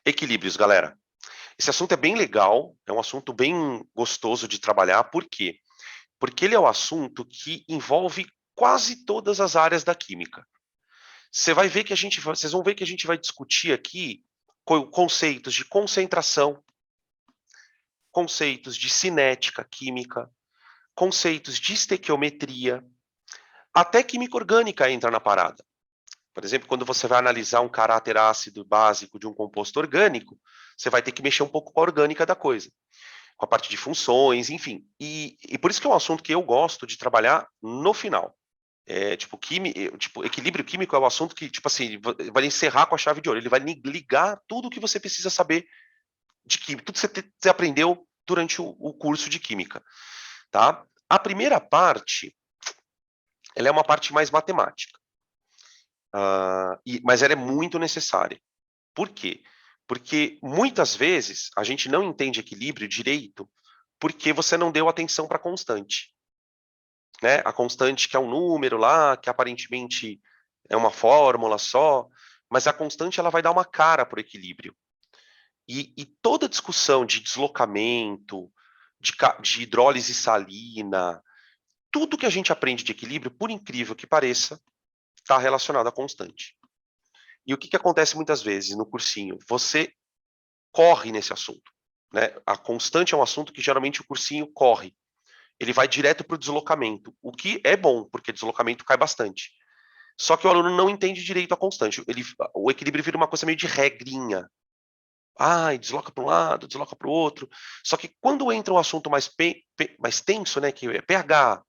Equilíbrios, galera. Esse assunto é bem legal, é um assunto bem gostoso de trabalhar. Por quê? Porque ele é um assunto que envolve quase todas as áreas da química. Vocês vão ver que a gente vai discutir aqui conceitos de concentração, conceitos de cinética química, conceitos de estequiometria, até química orgânica entra na parada. Por exemplo, quando você vai analisar um caráter ácido básico de um composto orgânico, você vai ter que mexer um pouco com a orgânica da coisa, com a parte de funções, enfim. E por isso que é um assunto que eu gosto de trabalhar no final. Equilíbrio químico é um assunto que, tipo assim, vai encerrar com a chave de ouro. Ele vai ligar tudo o que você precisa saber de química, tudo que você aprendeu durante o curso de química, tá? A primeira parte, ela é uma parte mais matemática, mas ela é muito necessária. Por quê? Porque muitas vezes a gente não entende equilíbrio direito porque você não deu atenção para a constante. Né? A constante que é um número lá, que aparentemente é uma fórmula só, mas a constante ela vai dar uma cara para o equilíbrio. E toda discussão de deslocamento, de hidrólise salina, tudo que a gente aprende de equilíbrio, por incrível que pareça, está relacionado à constante. E o que acontece muitas vezes no cursinho? Você corre nesse assunto. Né? A constante é um assunto que geralmente o cursinho corre. Ele vai direto para o deslocamento, o que é bom, porque deslocamento cai bastante. Só que o aluno não entende direito a constante. O equilíbrio vira uma coisa meio de regrinha. Desloca para um lado, desloca para o outro. Só que quando entra um assunto mais tenso, né, que é pH,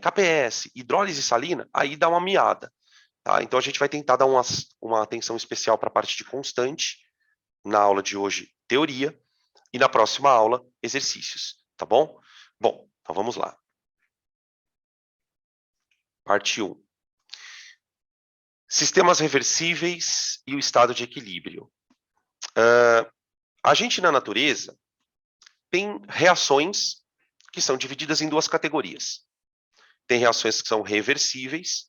KPS, hidrólise salina, aí dá uma miada. Tá? Então a gente vai tentar dar uma atenção especial para a parte de constante, na aula de hoje, teoria, e na próxima aula, exercícios, tá bom? Bom, então vamos lá. Parte 1. Sistemas reversíveis e o estado de equilíbrio. A gente, na natureza, tem reações que são divididas em duas categorias. Tem reações que são reversíveis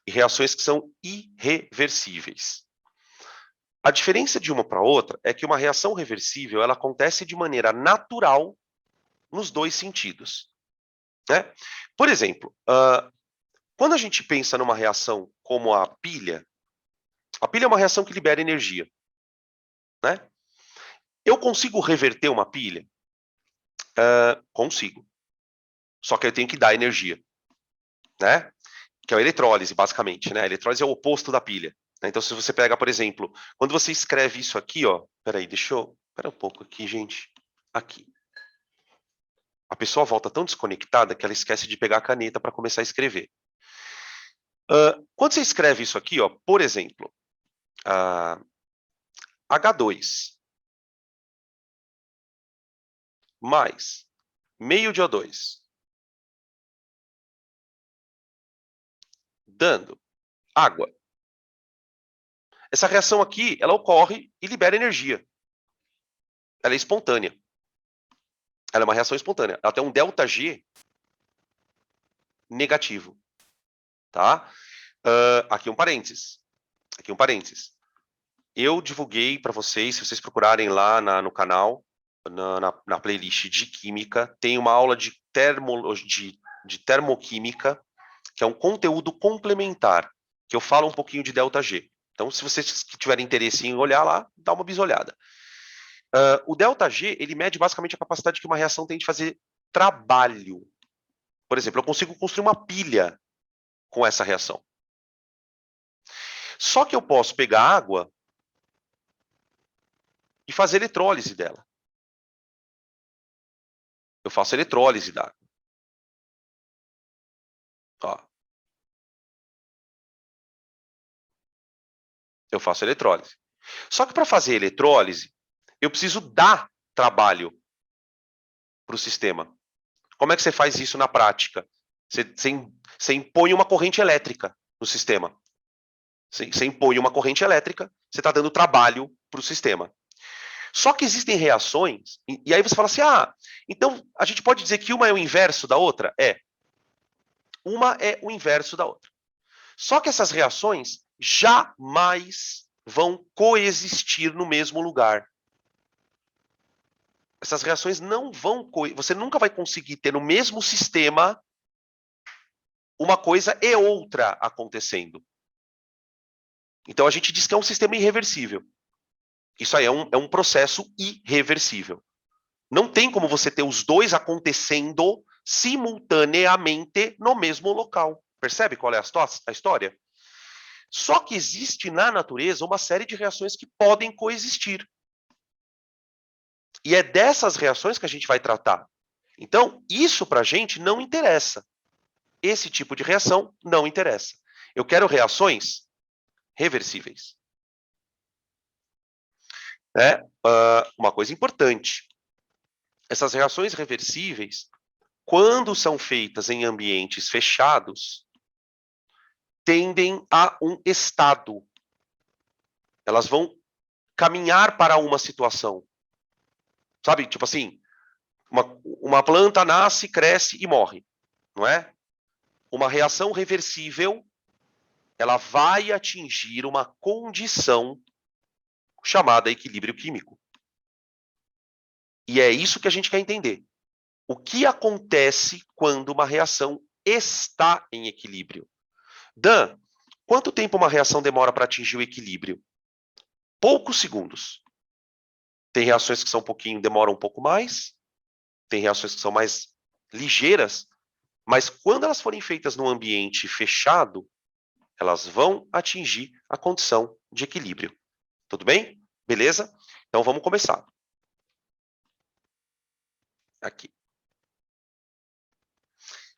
e reações que são irreversíveis. A diferença de uma para outra é que uma reação reversível ela acontece de maneira natural nos dois sentidos. Né? Por exemplo, quando a gente pensa numa reação como a pilha é uma reação que libera energia. Né? Eu consigo reverter uma pilha? Consigo. Só que eu tenho que dar energia. Né? Que é a eletrólise, basicamente. Né? A eletrólise é o oposto da pilha. Né? Então, se você pega, por exemplo, quando você escreve isso aqui, ó, peraí, Pera um pouco aqui, gente. Aqui. A pessoa volta tão desconectada que ela esquece de pegar a caneta para começar a escrever. Quando você escreve isso aqui, ó, por exemplo, H2 mais meio de O2 dando água. Essa reação aqui, ela ocorre e libera energia. Ela é espontânea. Ela é uma reação espontânea. Ela tem um ΔG negativo. Tá? Aqui um parênteses. Eu divulguei para vocês, se vocês procurarem lá no canal, na playlist de Química, tem uma aula de termoquímica, que é um conteúdo complementar, que eu falo um pouquinho de ΔG. Então, se vocês tiverem interesse em olhar lá, dá uma bisolhada. O ΔG, ele mede basicamente a capacidade que uma reação tem de fazer trabalho. Por exemplo, eu consigo construir uma pilha com essa reação. Só que eu posso pegar água e fazer eletrólise dela. Eu faço eletrólise da água. Ó. Eu faço eletrólise. Só que para fazer eletrólise, eu preciso dar trabalho para o sistema. Como é que você faz isso na prática? Você impõe uma corrente elétrica no sistema. Você impõe uma corrente elétrica, você está dando trabalho para o sistema. Só que existem reações, e aí você fala assim, então a gente pode dizer que uma é o inverso da outra? Uma é o inverso da outra. Só que essas reações jamais vão coexistir no mesmo lugar. Essas reações não vão... Você nunca vai conseguir ter no mesmo sistema uma coisa e outra acontecendo. Então, a gente diz que é um sistema irreversível. Isso aí é um processo irreversível. Não tem como você ter os dois acontecendo simultaneamente no mesmo local. Percebe qual é a história? Só que existe na natureza uma série de reações que podem coexistir. E é dessas reações que a gente vai tratar. Então, isso para a gente não interessa. Esse tipo de reação não interessa. Eu quero reações reversíveis. Uma coisa importante. Essas reações reversíveis, quando são feitas em ambientes fechados, tendem a um estado. Elas vão caminhar para uma situação. Sabe, tipo assim, uma planta nasce, cresce e morre, não é? Uma reação reversível, ela vai atingir uma condição chamada equilíbrio químico. E é isso que a gente quer entender. O que acontece quando uma reação está em equilíbrio? Dan, quanto tempo uma reação demora para atingir o equilíbrio? Poucos segundos. Tem reações que demoram um pouco mais, tem reações que são mais ligeiras, mas quando elas forem feitas num ambiente fechado, elas vão atingir a condição de equilíbrio. Tudo bem? Beleza? Então vamos começar. Aqui.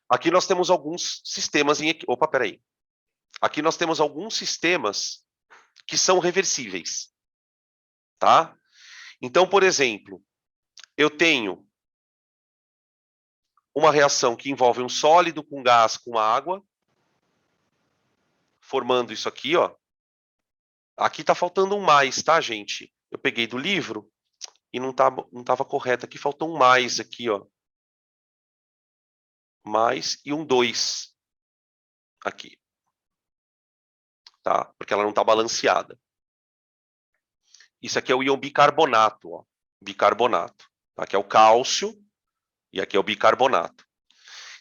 Aqui nós temos alguns sistemas em... Opa, peraí. Aqui nós temos alguns sistemas que são reversíveis. Tá? Então, por exemplo, eu tenho uma reação que envolve um sólido com gás com água, formando isso aqui, ó. Aqui tá faltando um mais, tá, gente? Eu peguei do livro e não tava correto. Aqui faltou um mais aqui, ó. Mais e um 2 aqui. Tá? Porque ela não tá balanceada. Isso aqui é o íon bicarbonato, ó. Bicarbonato. Aqui é o cálcio e aqui é o bicarbonato.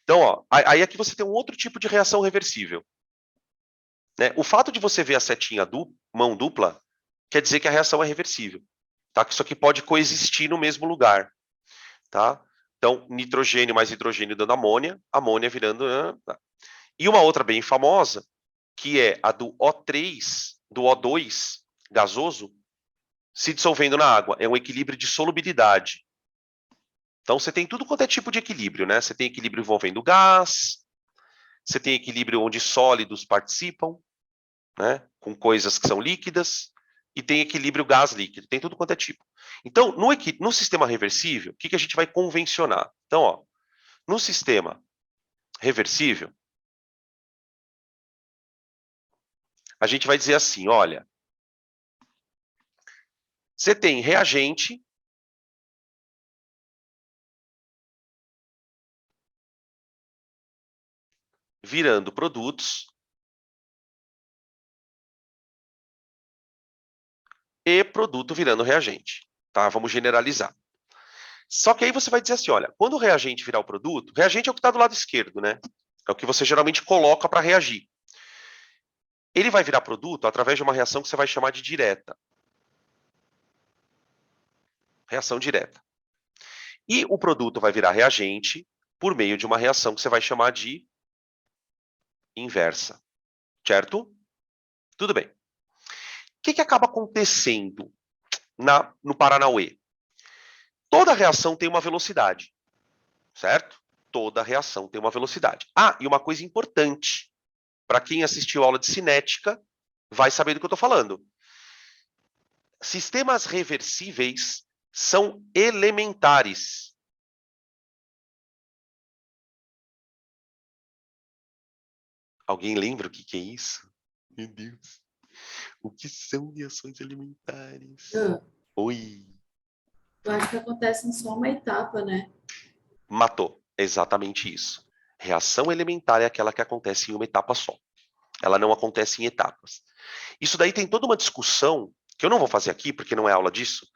Então, ó, aí aqui você tem um outro tipo de reação reversível. Né? O fato de você ver a setinha mão dupla quer dizer que a reação é reversível. Tá? Que isso aqui pode coexistir no mesmo lugar. Tá? Então, nitrogênio mais hidrogênio dando amônia, amônia virando... E uma outra bem famosa, que é a do O3, do O2 gasoso, se dissolvendo na água. É um equilíbrio de solubilidade. Então, você tem tudo quanto é tipo de equilíbrio, né? Você tem equilíbrio envolvendo gás, você tem equilíbrio onde sólidos participam, né? Com coisas que são líquidas, e tem equilíbrio gás-líquido, tem tudo quanto é tipo. Então, no sistema reversível, o que a gente vai convencionar? Então, ó, no sistema reversível, a gente vai dizer assim, olha, você tem reagente virando produtos e produto virando reagente. Tá? Vamos generalizar. Só que aí você vai dizer assim, olha, quando o reagente virar o produto, reagente é o que está do lado esquerdo, né? É o que você geralmente coloca para reagir. Ele vai virar produto através de uma reação que você vai chamar de direta. Reação direta. E o produto vai virar reagente por meio de uma reação que você vai chamar de inversa. Certo? Tudo bem. O que acaba acontecendo no Paranauê? Toda reação tem uma velocidade, certo? Toda reação tem uma velocidade. Ah, e uma coisa importante. Para quem assistiu a aula de cinética, vai saber do que eu estou falando. Sistemas reversíveis são elementares. Alguém lembra o que é isso? Meu Deus. O que são reações elementares? Oi. Eu acho que acontece em só uma etapa, né? Matou. Exatamente isso. Reação elementar é aquela que acontece em uma etapa só. Ela não acontece em etapas. Isso daí tem toda uma discussão, que eu não vou fazer aqui, porque não é aula disso,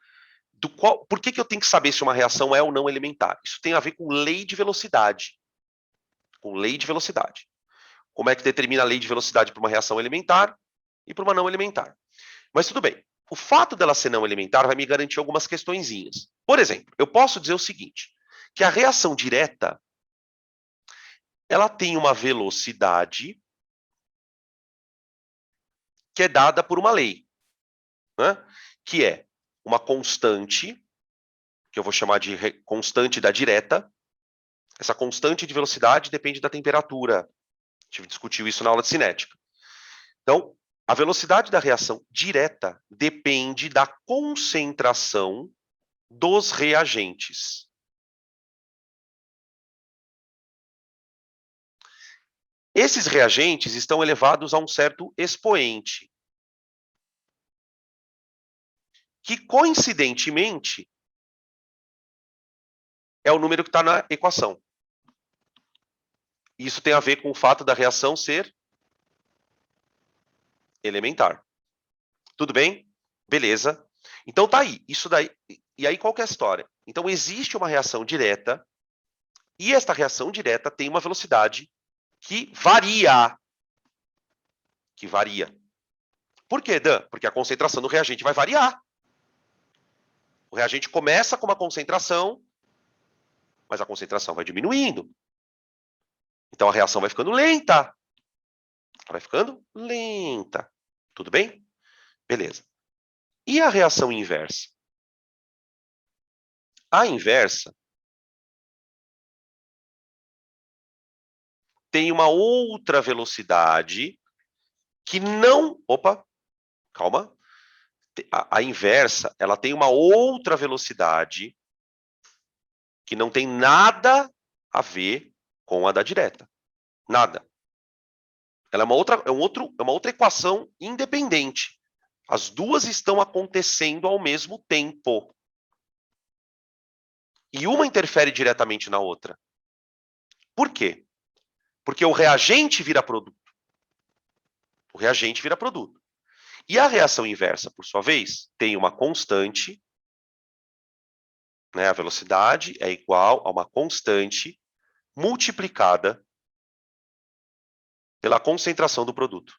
por que eu tenho que saber se uma reação é ou não elementar? Isso tem a ver com lei de velocidade. Com lei de velocidade. Como é que determina a lei de velocidade para uma reação elementar e para uma não elementar? Mas tudo bem. O fato dela ser não elementar vai me garantir algumas questõezinhas. Por exemplo, eu posso dizer o seguinte, que a reação direta ela tem uma velocidade que é dada por uma lei, né? Que é uma constante, que eu vou chamar de constante da direta. Essa constante de velocidade depende da temperatura. A gente discutiu isso na aula de cinética. Então, a velocidade da reação direta depende da concentração dos reagentes. Esses reagentes estão elevados a um certo expoente, que coincidentemente é o número que está na equação. Isso tem a ver com o fato da reação ser elementar. Tudo bem? Beleza. Então tá aí. Isso daí. E aí qual que é a história? Então existe uma reação direta e esta reação direta tem uma velocidade que varia. Que varia. Por quê, Dan? Porque a concentração do reagente vai variar. O reagente começa com uma concentração, mas a concentração vai diminuindo. Então a reação vai ficando lenta. Vai ficando lenta. Tudo bem? Beleza. E a reação inversa? A inversa tem uma outra velocidade que não... Opa, calma. A inversa, ela tem uma outra velocidade que não tem nada a ver com a da direta. Nada. Ela é uma outra equação independente. As duas estão acontecendo ao mesmo tempo. E uma interfere diretamente na outra. Por quê? Porque o reagente vira produto. O reagente vira produto. E a reação inversa, por sua vez, tem uma constante, né? A velocidade é igual a uma constante multiplicada pela concentração do produto.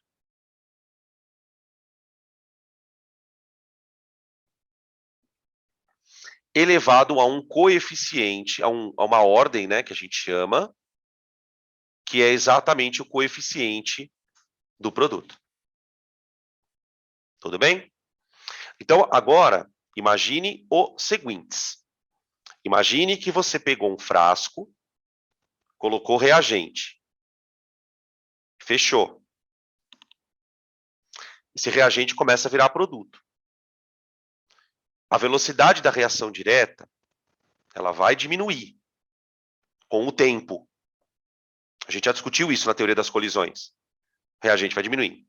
Elevado a um coeficiente, a uma ordem, né, que a gente chama, que é exatamente o coeficiente do produto. Tudo bem? Então, agora, imagine o seguinte. Imagine que você pegou um frasco, colocou reagente. Fechou. Esse reagente começa a virar produto. A velocidade da reação direta, ela vai diminuir com o tempo. A gente já discutiu isso na teoria das colisões. O reagente vai diminuir.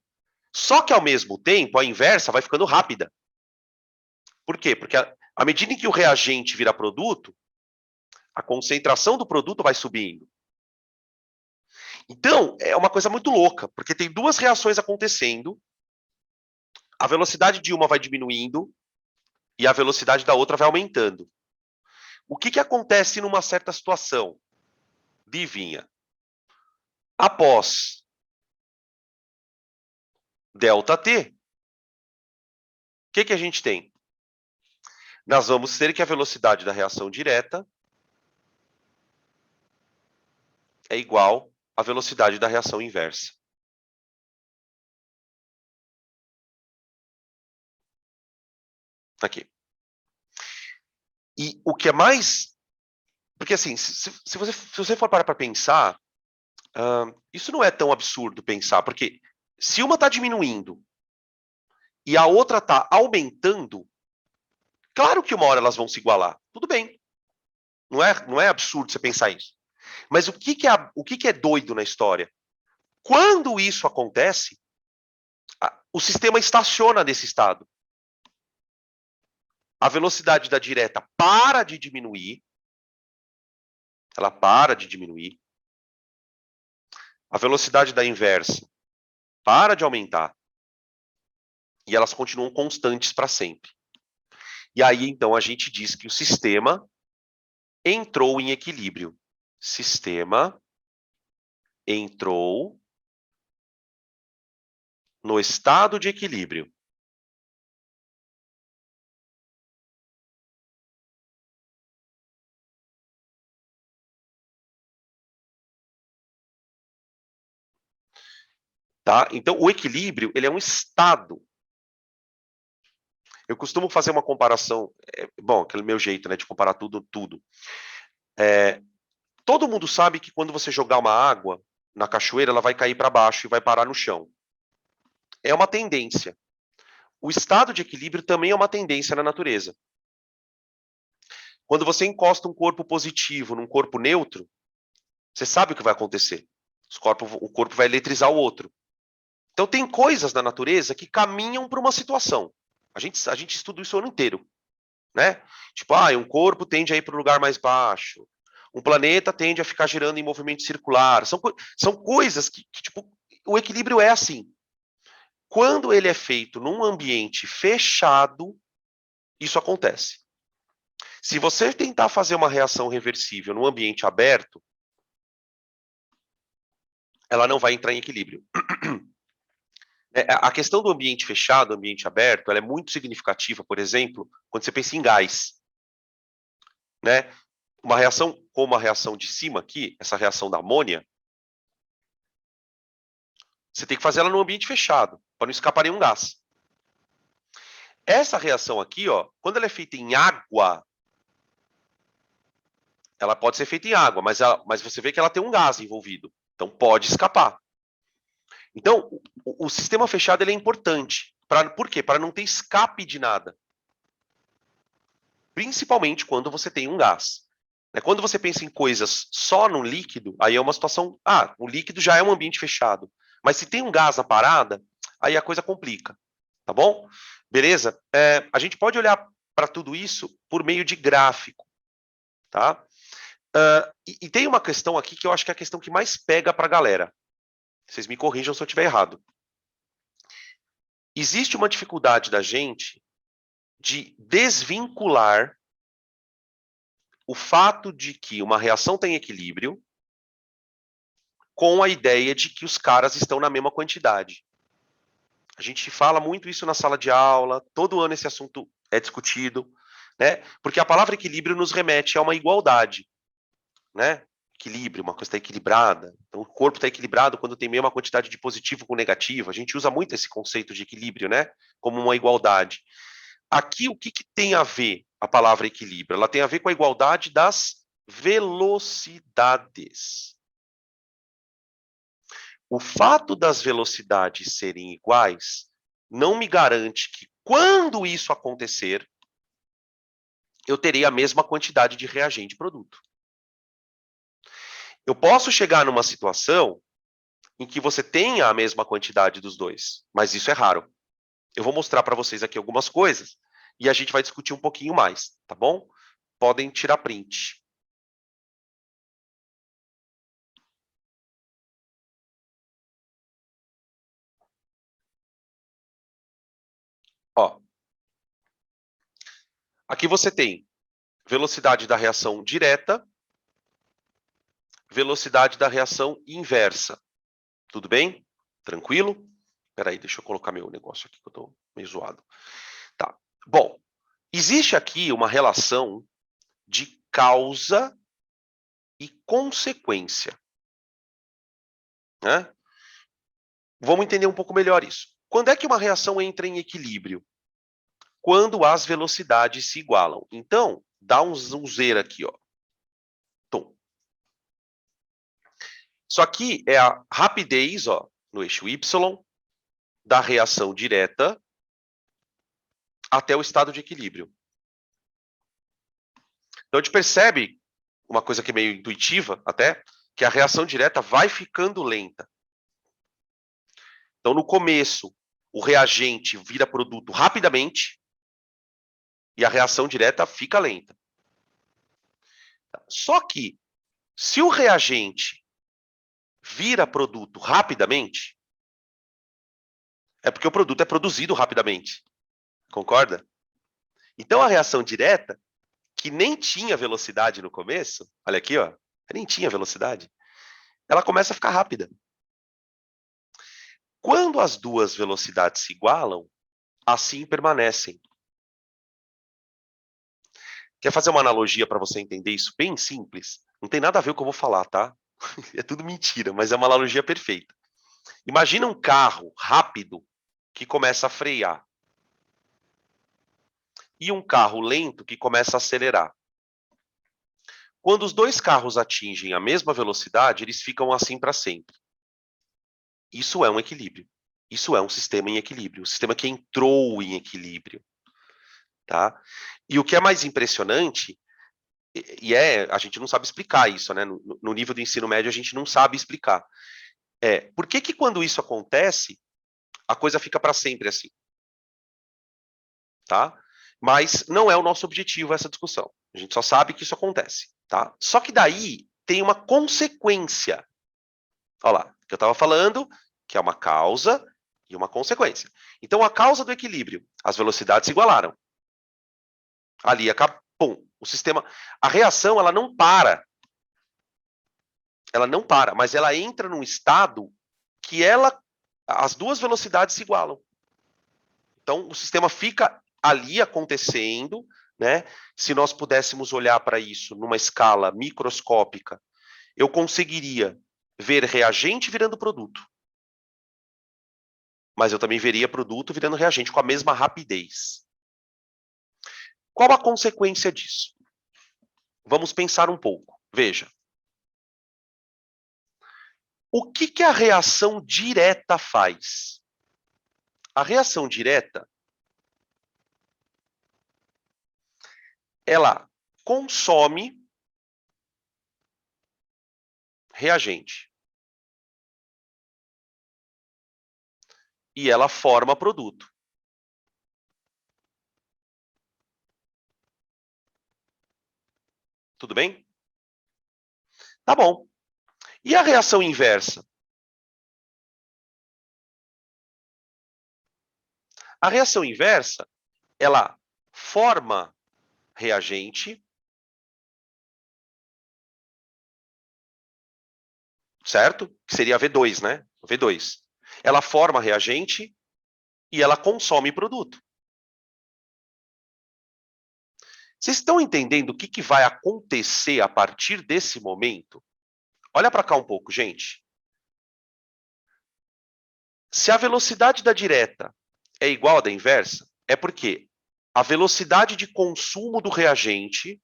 Só que, ao mesmo tempo, a inversa vai ficando rápida. Por quê? Porque à medida em que o reagente vira produto, a concentração do produto vai subindo. Então, é uma coisa muito louca, porque tem duas reações acontecendo, a velocidade de uma vai diminuindo e a velocidade da outra vai aumentando. O que acontece numa certa situação? Adivinha? Após ΔT, o que a gente tem? Nós vamos ter que a velocidade da reação direta é igual à velocidade da reação inversa. Aqui. E o que é mais... Porque, assim, se você for parar para pensar, isso não é tão absurdo pensar, porque se uma está diminuindo e a outra está aumentando, claro que uma hora elas vão se igualar. Tudo bem. Não é absurdo você pensar isso. Mas o que é doido na história? Quando isso acontece, o sistema estaciona nesse estado. A velocidade da direta para de diminuir. Ela para de diminuir. A velocidade da inversa para de aumentar. E elas continuam constantes para sempre. E aí, então, a gente diz que o sistema entrou em equilíbrio. Sistema entrou no estado de equilíbrio. Tá? Então, o equilíbrio, ele é um estado. Eu costumo fazer uma comparação, bom, aquele meu jeito, né, de comparar tudo. Todo mundo sabe que quando você jogar uma água na cachoeira, ela vai cair para baixo e vai parar no chão. É uma tendência. O estado de equilíbrio também é uma tendência na natureza. Quando você encosta um corpo positivo num corpo neutro, você sabe o que vai acontecer. O corpo vai eletrizar o outro. Então, tem coisas na natureza que caminham para uma situação. A gente estuda isso o ano inteiro. Né? Tipo, um corpo tende a ir para o lugar mais baixo. Um planeta tende a ficar girando em movimento circular. São coisas que, tipo, o equilíbrio é assim. Quando ele é feito num ambiente fechado, isso acontece. Se você tentar fazer uma reação reversível num ambiente aberto, ela não vai entrar em equilíbrio. A questão do ambiente fechado, ambiente aberto, ela é muito significativa, por exemplo, quando você pensa em gás. Né? Uma reação como a reação de cima aqui, essa reação da amônia, você tem que fazer ela num ambiente fechado, para não escapar nenhum gás. Essa reação aqui, ó, quando ela é feita em água, ela pode ser feita em água, mas você vê que ela tem um gás envolvido. Então pode escapar. Então, o sistema fechado ele é importante. Por quê? Para não ter escape de nada. Principalmente quando você tem um gás. Quando você pensa em coisas só no líquido, aí é uma situação... o líquido já é um ambiente fechado. Mas se tem um gás na parada, aí a coisa complica. Tá bom? Beleza? A gente pode olhar para tudo isso por meio de gráfico. Tá? E tem uma questão aqui que eu acho que é a questão que mais pega para a galera. Vocês me corrijam se eu estiver errado. Existe uma dificuldade da gente de desvincular o fato de que uma reação tem equilíbrio com a ideia de que os caras estão na mesma quantidade. A gente fala muito isso na sala de aula, todo ano esse assunto é discutido, né? Porque a palavra equilíbrio nos remete a uma igualdade, né? Equilíbrio, uma coisa está equilibrada. Então, o corpo está equilibrado quando tem mesma quantidade de positivo com negativo. A gente usa muito esse conceito de equilíbrio, né? Como uma igualdade. Aqui, o que tem a ver a palavra equilíbrio? Ela tem a ver com a igualdade das velocidades. O fato das velocidades serem iguais não me garante que, quando isso acontecer, eu terei a mesma quantidade de reagente produto. Eu posso chegar numa situação em que você tenha a mesma quantidade dos dois, mas isso é raro. Eu vou mostrar para vocês aqui algumas coisas e a gente vai discutir um pouquinho mais, tá bom? Podem tirar print. Ó, aqui você tem velocidade da reação direta, velocidade da reação inversa. Tudo bem? Tranquilo? Espera aí, deixa eu colocar meu negócio aqui, que eu estou meio zoado. Tá. Bom, existe aqui uma relação de causa e consequência. Né? Vamos entender um pouco melhor isso. Quando é que uma reação entra em equilíbrio? Quando as velocidades se igualam. Então, dá um zero aqui, ó. Tom. Isso aqui é a rapidez, ó, no eixo Y, da reação direta até o estado de equilíbrio. Então, a gente percebe uma coisa que é meio intuitiva até, que a reação direta vai ficando lenta. Então, no começo, o reagente vira produto rapidamente e a reação direta fica lenta. Só que, se o reagente vira produto rapidamente, É porque o produto é produzido rapidamente. Concorda? Então, a reação direta, que nem tinha velocidade no começo, olha aqui, ó, nem tinha velocidade, ela começa a ficar rápida. Quando as duas velocidades se igualam, assim permanecem. Quer fazer uma analogia para você entender isso bem simples? Não tem nada a ver com o que eu vou falar, tá? É tudo mentira, mas é uma analogia perfeita. Imagina um carro rápido que começa a frear e um carro lento que começa a acelerar. Quando os dois carros atingem a mesma velocidade, eles ficam assim para sempre. Isso é um equilíbrio. Isso é um sistema em equilíbrio, um sistema que entrou em equilíbrio, tá? E o que é mais impressionante, a gente não sabe explicar isso, né? No nível do ensino médio, a gente não sabe explicar. Por que quando isso acontece, a coisa fica para sempre assim, tá? Mas não é o nosso objetivo essa discussão. A gente só sabe que isso acontece, tá? Só que daí tem uma consequência. Olha lá, que eu estava falando, que é uma causa e uma consequência. Então, a causa do equilíbrio, as velocidades se igualaram. Ali, pum, o sistema... A reação, ela não para. Ela não para, mas ela entra num estado que as duas velocidades se igualam. Então, o sistema fica ali acontecendo, né? Se nós pudéssemos olhar para isso numa escala microscópica, eu conseguiria ver reagente virando produto. Mas eu também veria produto virando reagente com a mesma rapidez. Qual a consequência disso? Vamos pensar um pouco. Veja. O que a reação direta faz? A reação direta, ela consome reagente. E ela forma produto. Tudo bem? Tá bom. E a reação inversa? A reação inversa, ela forma reagente, certo? Que seria V2, né? V2. Ela forma reagente e ela consome produto. Vocês estão entendendo o que vai acontecer a partir desse momento? Olha para cá um pouco, gente. Se a velocidade da direta é igual à da inversa, é porque a velocidade de consumo do reagente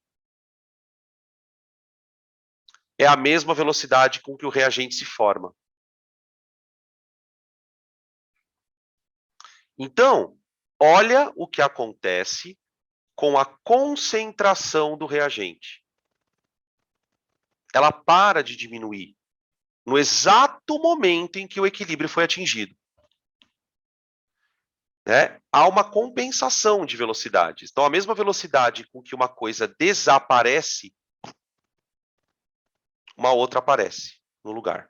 é a mesma velocidade com que o reagente se forma. Então, olha o que acontece com a concentração do reagente. Ela para de diminuir no exato momento em que o equilíbrio foi atingido. Né? Há uma compensação de velocidades. Então, a mesma velocidade com que uma coisa desaparece, uma outra aparece no lugar.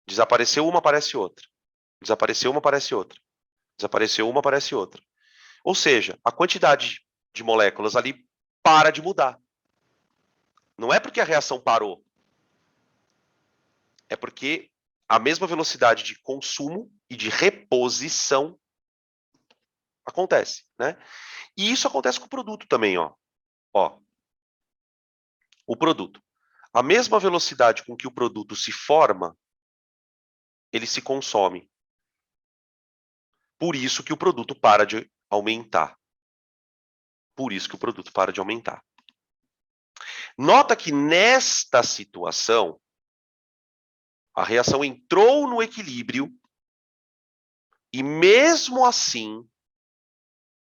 Desapareceu uma, aparece outra. Desapareceu uma, aparece outra. Desapareceu uma, aparece outra. Ou seja, a quantidade de moléculas ali para de mudar. Não é porque a reação parou. É porque a mesma velocidade de consumo e de reposição acontece, né? E isso acontece com o produto também, ó. O produto. A mesma velocidade com que o produto se forma, ele se consome. Por isso que o produto para de aumentar. Por isso que o produto para de aumentar. Nota que nesta situação, a reação entrou no equilíbrio e mesmo assim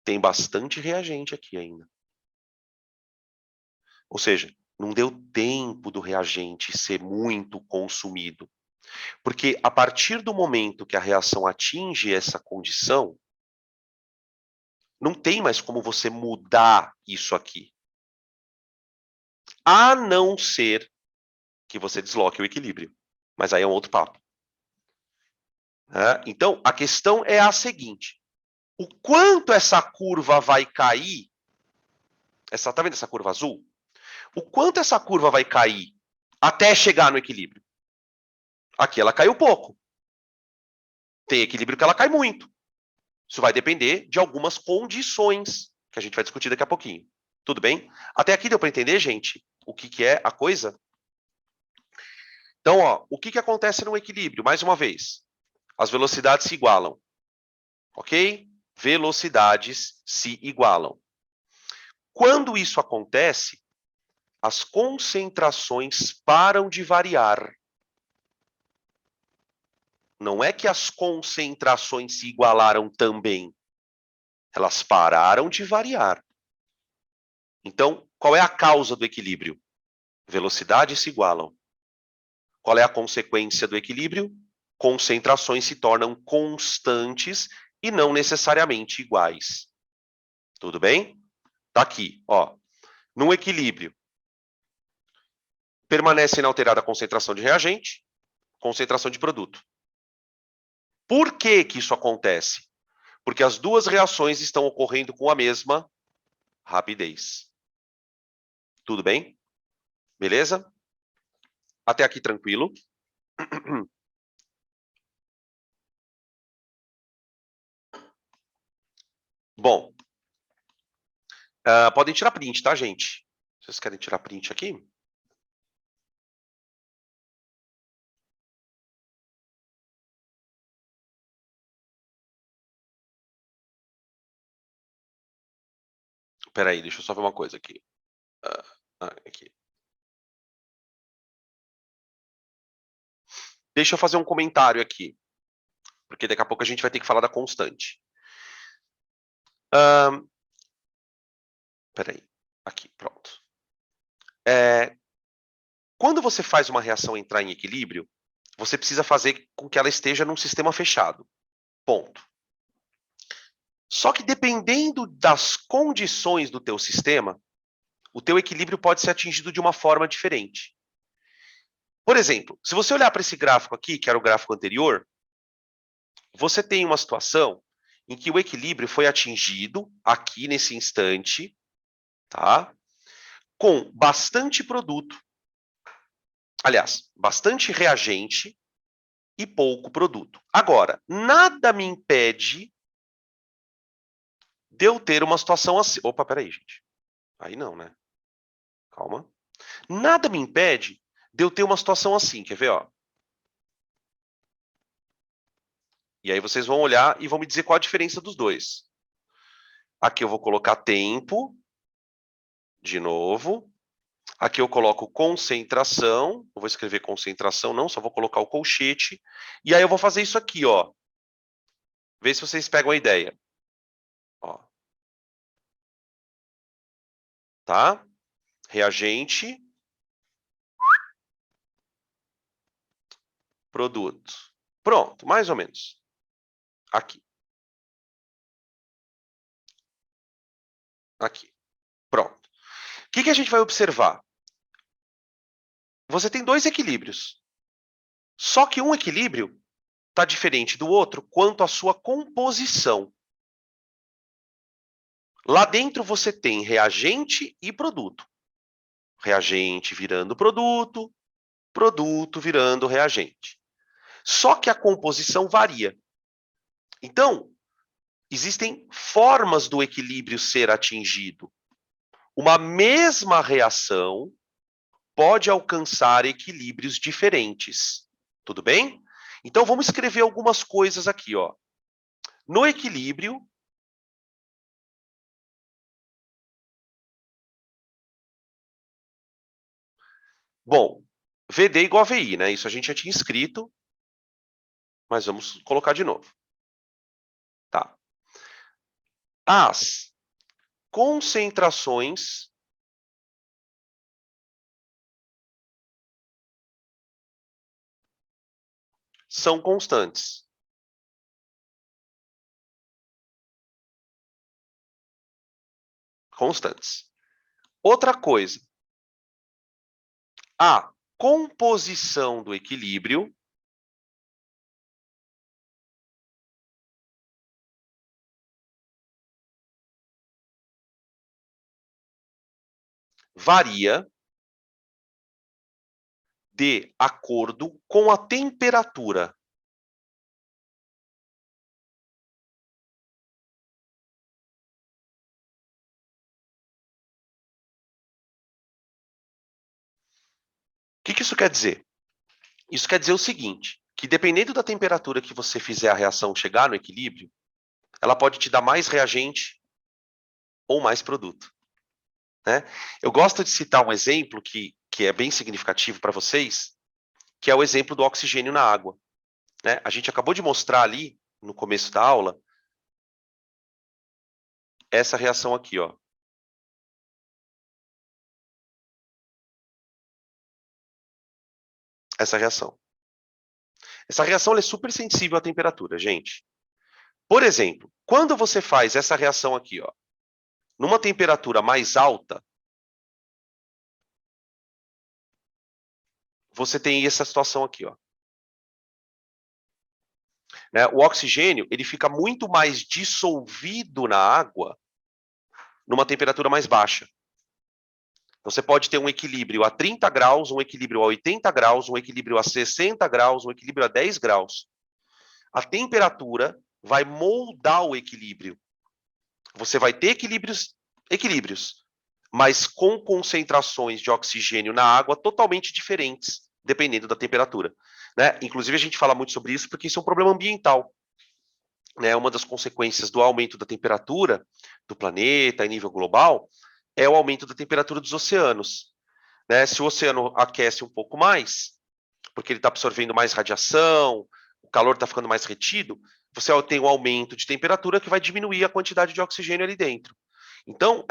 tem bastante reagente aqui ainda. Ou seja, não deu tempo do reagente ser muito consumido. Porque a partir do momento que a reação atinge essa condição, não tem mais como você mudar isso aqui. A não ser que você desloque o equilíbrio. Mas aí é um outro papo. Então, a questão é a seguinte. O quanto essa curva vai cair, tá vendo essa curva azul? O quanto essa curva vai cair até chegar no equilíbrio? Aqui ela caiu pouco. Tem equilíbrio que ela cai muito. Isso vai depender de algumas condições que a gente vai discutir daqui a pouquinho. Tudo bem? Até aqui deu para entender, gente, o que é a coisa? Então, ó, o que acontece no equilíbrio? Mais uma vez, as velocidades se igualam. Ok? Velocidades se igualam. Quando isso acontece, as concentrações param de variar. Não é que as concentrações se igualaram também. Elas pararam de variar. Então, qual é a causa do equilíbrio? Velocidades se igualam. Qual é a consequência do equilíbrio? Concentrações se tornam constantes e não necessariamente iguais. Tudo bem? Tá aqui, ó. Num equilíbrio, permanece inalterada a concentração de reagente, concentração de produto. Por que que isso acontece? Porque as duas reações estão ocorrendo com a mesma rapidez. Tudo bem? Beleza? Até aqui tranquilo. Bom, podem tirar print, tá, gente? Vocês querem tirar print aqui? Espera aí, deixa eu só ver uma coisa aqui. Aqui. Deixa eu fazer um comentário aqui, porque daqui a pouco a gente vai ter que falar da constante. Espera aí. Aqui, pronto. Quando você faz uma reação entrar em equilíbrio, você precisa fazer com que ela esteja num sistema fechado. Ponto. Só que dependendo das condições do teu sistema, o teu equilíbrio pode ser atingido de uma forma diferente. Por exemplo, se você olhar para esse gráfico aqui, que era o gráfico anterior, você tem uma situação em que o equilíbrio foi atingido aqui nesse instante, tá? Com bastante produto, aliás, bastante reagente e pouco produto. Agora, nada me impede de eu ter uma situação assim. Opa, peraí, gente. Aí não, né? Calma. Nada me impede de eu ter uma situação assim. Quer ver, ó? E aí vocês vão olhar e vão me dizer qual a diferença dos dois. Aqui eu vou colocar tempo, de novo. Aqui eu coloco concentração. Eu vou escrever concentração, não, só vou colocar o colchete. E aí eu vou fazer isso aqui, ó. Vê se vocês pegam a ideia. Ó. Tá? Reagente, produto. Pronto, mais ou menos. Aqui. Aqui. Pronto. O que a gente vai observar? Você tem dois equilíbrios. Só que um equilíbrio está diferente do outro quanto à sua composição. Lá dentro você tem reagente e produto. Reagente virando produto, produto virando reagente. Só que a composição varia. Então, existem formas do equilíbrio ser atingido. Uma mesma reação pode alcançar equilíbrios diferentes. Tudo bem? Então, vamos escrever algumas coisas aqui, ó. No equilíbrio, bom, VD igual a VI, né? Isso a gente já tinha escrito, mas vamos colocar de novo. Tá. As concentrações são constantes. Constantes. Outra coisa, a composição do equilíbrio varia de acordo com a temperatura. O que isso quer dizer? Isso quer dizer o seguinte, que dependendo da temperatura que você fizer a reação chegar no equilíbrio, ela pode te dar mais reagente ou mais produto. Né? Eu gosto de citar um exemplo que é bem significativo para vocês, que é o exemplo do oxigênio na água. Né? A gente acabou de mostrar ali, no começo da aula, essa reação aqui, ó. Essa reação. Essa reação é super sensível à temperatura, gente. Por exemplo, quando você faz essa reação aqui, ó, numa temperatura mais alta, você tem essa situação aqui, ó. Né? O oxigênio ele fica muito mais dissolvido na água numa temperatura mais baixa. Então, você pode ter um equilíbrio a 30 graus, um equilíbrio a 80 graus, um equilíbrio a 60 graus, um equilíbrio a 10 graus. A temperatura vai moldar o equilíbrio. Você vai ter equilíbrios, mas com concentrações de oxigênio na água totalmente diferentes, dependendo da temperatura. Né? Inclusive, a gente fala muito sobre isso porque isso é um problema ambiental. Né? Uma das consequências do aumento da temperatura do planeta em nível global é o aumento da temperatura dos oceanos. Né? Se o oceano aquece um pouco mais, porque ele está absorvendo mais radiação, o calor está ficando mais retido, você tem um aumento de temperatura que vai diminuir a quantidade de oxigênio ali dentro. Então,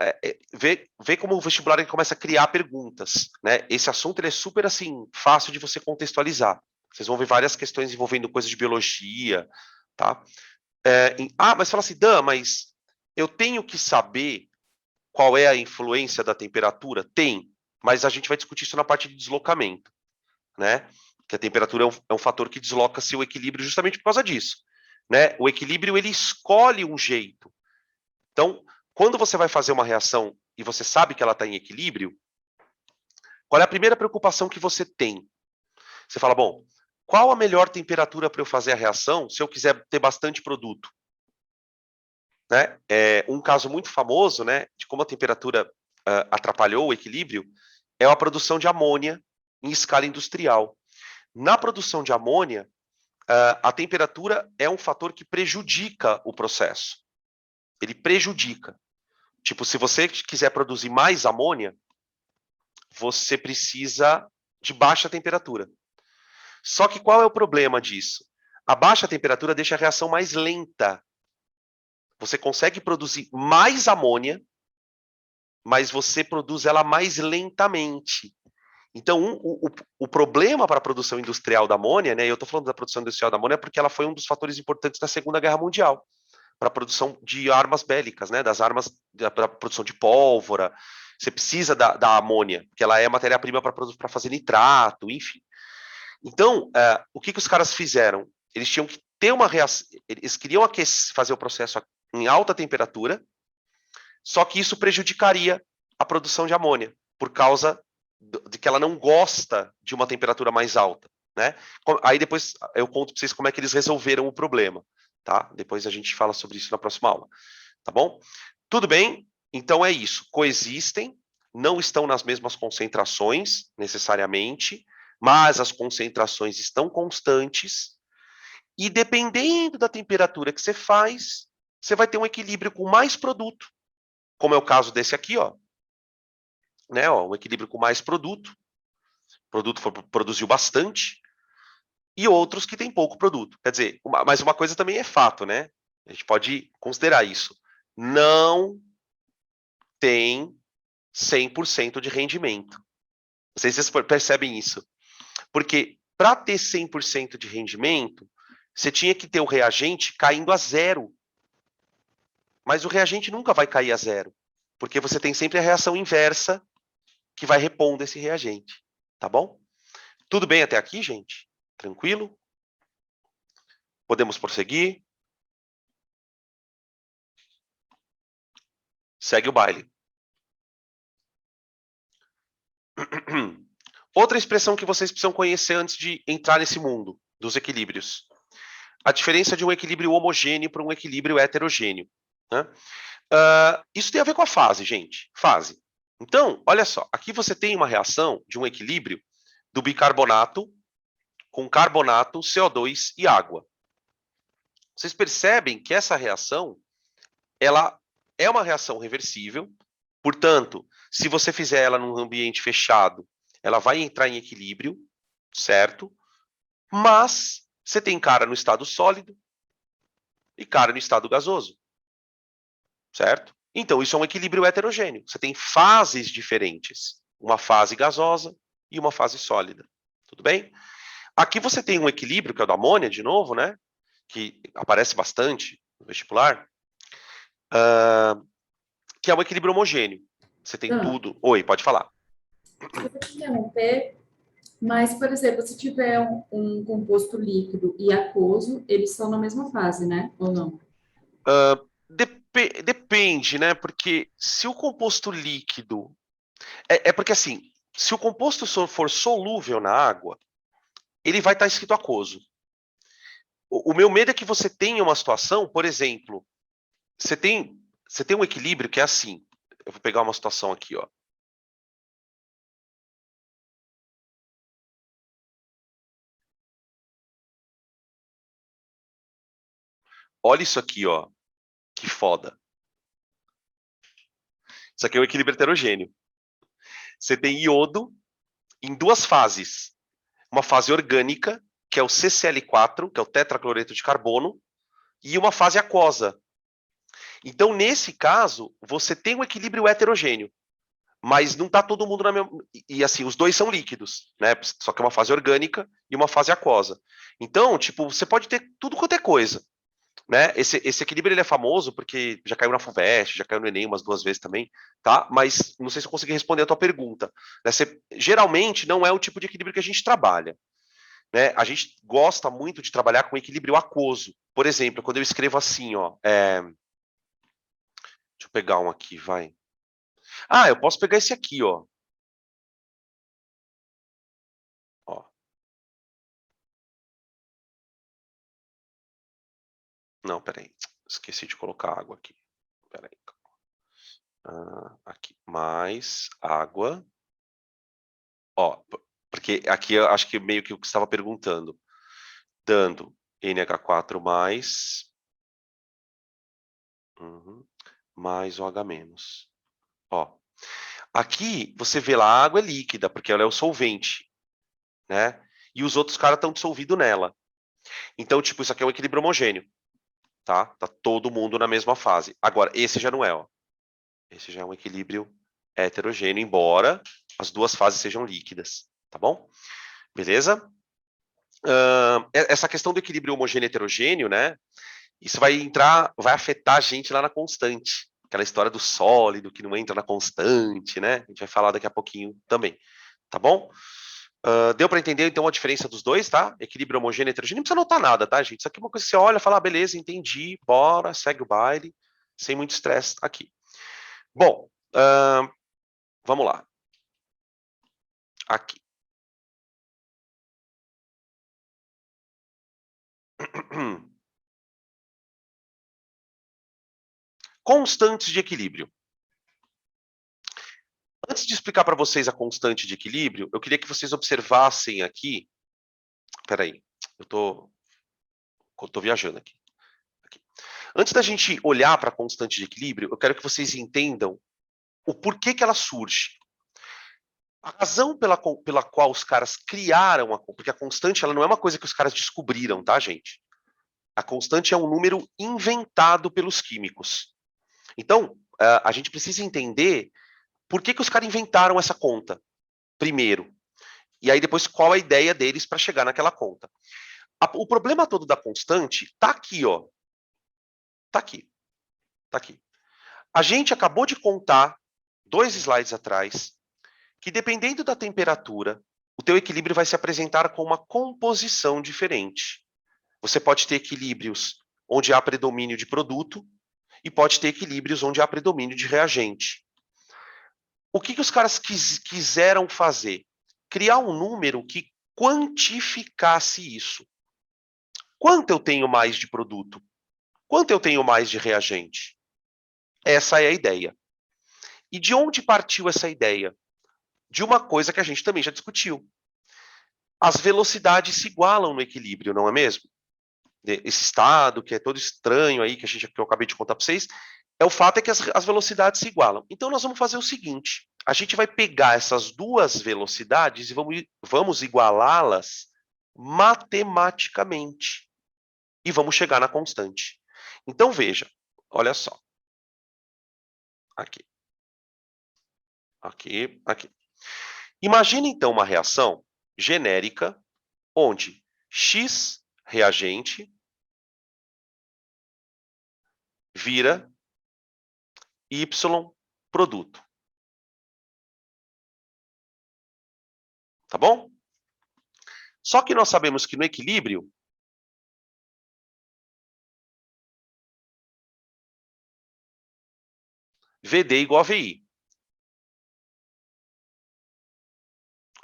vê como o vestibular ele começa a criar perguntas. Né? Esse assunto ele é super assim, fácil de você contextualizar. Vocês vão ver várias questões envolvendo coisas de biologia. Tá? Mas fala assim, Dan, mas eu tenho que saber qual é a influência da temperatura? Tem, mas a gente vai discutir isso na parte de deslocamento. Né? Que a temperatura é um fator que desloca seu equilíbrio justamente por causa disso. Né? O equilíbrio ele escolhe um jeito. Então, quando você vai fazer uma reação e você sabe que ela está em equilíbrio, qual é a primeira preocupação que você tem? Você fala, bom, qual a melhor temperatura para eu fazer a reação se eu quiser ter bastante produto? Né? Um caso muito famoso, né, de como a temperatura atrapalhou o equilíbrio é a produção de amônia em escala industrial. Na produção de amônia, a temperatura é um fator que prejudica o processo. Ele prejudica. Tipo, se você quiser produzir mais amônia, você precisa de baixa temperatura. Só que qual é o problema disso? A baixa temperatura deixa a reação mais lenta. Você consegue produzir mais amônia, mas você produz ela mais lentamente. Então, o problema para a produção industrial da amônia, né, eu estou falando da produção industrial da amônia porque ela foi um dos fatores importantes da Segunda Guerra Mundial, para a produção de armas bélicas, né, das armas, para a produção de pólvora. Você precisa da amônia, porque ela é matéria-prima para fazer nitrato, enfim. Então, o que os caras fizeram? Eles tinham que ter uma reação, eles queriam fazer o processo em alta temperatura, só que isso prejudicaria a produção de amônia, por causa de que ela não gosta de uma temperatura mais alta. Né? Aí depois eu conto para vocês como é que eles resolveram o problema. Tá? Depois a gente fala sobre isso na próxima aula. Tá bom? Tudo bem? Então é isso. Coexistem, não estão nas mesmas concentrações, necessariamente, mas as concentrações estão constantes, e dependendo da temperatura que você faz, você vai ter um equilíbrio com mais produto, como é o caso desse aqui, ó. Né, ó, um equilíbrio com mais produto. O produto produziu bastante, e outros que têm pouco produto. Quer dizer, mas uma coisa também é fato, né? A gente pode considerar isso. Não tem 100% de rendimento. Não sei se vocês percebem isso. Porque para ter 100% de rendimento, você tinha que ter o reagente caindo a zero. Mas o reagente nunca vai cair a zero. Porque você tem sempre a reação inversa que vai repondo esse reagente. Tá bom? Tudo bem até aqui, gente? Tranquilo? Podemos prosseguir? Segue o baile. Outra expressão que vocês precisam conhecer antes de entrar nesse mundo dos equilíbrios. A diferença de um equilíbrio homogêneo para um equilíbrio heterogêneo. Né? Isso tem a ver com a fase, gente. Fase. Então, olha só. Aqui você tem uma reação de um equilíbrio do bicarbonato com carbonato, CO2 e água. Vocês percebem que essa reação, ela é uma reação reversível. Portanto, se você fizer ela num ambiente fechado, ela vai entrar em equilíbrio, certo? Mas você tem cara no estado sólido e cara no estado gasoso, certo? Então, isso é um equilíbrio heterogêneo. Você tem fases diferentes, uma fase gasosa e uma fase sólida, tudo bem? Aqui você tem um equilíbrio, que é o da amônia, de novo, né? Que aparece bastante no vestibular, que é um equilíbrio homogêneo. Você tem Então, tudo... Oi, pode falar. eu vou te interromper, mas, por exemplo, se tiver um composto líquido e aquoso, eles estão na mesma fase, né? Ou não? Depende, né? Porque se o composto líquido... É porque, assim, se o composto for solúvel na água, ele vai estar escrito aquoso. O meu medo é que você tenha uma situação, por exemplo, você tem um equilíbrio que é assim. Eu vou pegar uma situação aqui, ó. Olha isso aqui, ó. Que foda. Isso aqui é um equilíbrio heterogêneo. Você tem iodo em duas fases. Uma fase orgânica, que é o CCl4, que é o tetracloreto de carbono, e uma fase aquosa. Então, nesse caso, você tem um equilíbrio heterogêneo, mas não está todo mundo na mesma... E assim, os dois são líquidos, né? Só que é uma fase orgânica e uma fase aquosa. Então, tipo, você pode ter tudo quanto é coisa, né? Esse equilíbrio ele é famoso porque já caiu na FUVEST, já caiu no Enem umas 2 vezes também, tá? Mas não sei se eu consegui responder a tua pergunta. Né? Geralmente não é o tipo de equilíbrio que a gente trabalha. Né? A gente gosta muito de trabalhar com equilíbrio aquoso. Por exemplo, quando eu escrevo assim, ó, deixa eu pegar um aqui, vai. Eu posso pegar esse aqui, ó. Ó. Não, peraí. Esqueci de colocar água aqui. Peraí. Aqui. Mais água. Ó, porque aqui eu acho que meio que o que você estava perguntando. Dando NH4 mais... mais OH menos. Ó. Aqui você vê lá a água é líquida, porque ela é o solvente, né? E os outros caras estão dissolvidos nela. Então, tipo, isso aqui é um equilíbrio homogêneo, tá? Tá todo mundo na mesma fase. Agora, esse já não é, ó. Esse já é um equilíbrio heterogêneo, embora as duas fases sejam líquidas, tá bom? Beleza? Essa questão do equilíbrio homogêneo e heterogêneo, né? Isso vai afetar a gente lá na constante. Aquela história do sólido que não entra na constante, né? A gente vai falar daqui a pouquinho também, tá bom? Deu para entender, então, a diferença dos dois, tá? Equilíbrio homogêneo e heterogêneo. Não precisa anotar nada, tá, gente? Isso aqui é uma coisa que você olha e fala, beleza, entendi, bora, segue o baile, sem muito estresse aqui. Bom, vamos lá. Aqui. Constantes de equilíbrio. Antes de explicar para vocês a constante de equilíbrio, eu queria que vocês observassem aqui. Peraí, eu tô viajando aqui. Antes da gente olhar para a constante de equilíbrio, eu quero que vocês entendam o porquê que ela surge. A razão pela qual os caras criaram porque a constante ela não é uma coisa que os caras descobriram, tá, gente? A constante é um número inventado pelos químicos. Então, a gente precisa entender por que os caras inventaram essa conta, primeiro. E aí depois qual a ideia deles para chegar naquela conta. O problema todo da constante está aqui, ó. Está aqui. Está aqui. A gente acabou de contar, 2 slides atrás, que dependendo da temperatura, o teu equilíbrio vai se apresentar com uma composição diferente. Você pode ter equilíbrios onde há predomínio de produto e pode ter equilíbrios onde há predomínio de reagente. O que os caras quiseram fazer? Criar um número que quantificasse isso. Quanto eu tenho mais de produto? Quanto eu tenho mais de reagente? Essa é a ideia. E de onde partiu essa ideia? De uma coisa que a gente também já discutiu. As velocidades se igualam no equilíbrio, não é mesmo? Esse estado que é todo estranho aí, que eu acabei de contar para vocês, o fato é que as velocidades se igualam. Então, nós vamos fazer o seguinte, a gente vai pegar essas duas velocidades e vamos igualá-las matematicamente. E vamos chegar na constante. Então, veja, olha só. Aqui. Aqui, aqui. Imagina, então, uma reação genérica, onde X reagente vira Y produto. Tá bom? Só que nós sabemos que no equilíbrio, VD igual a VI.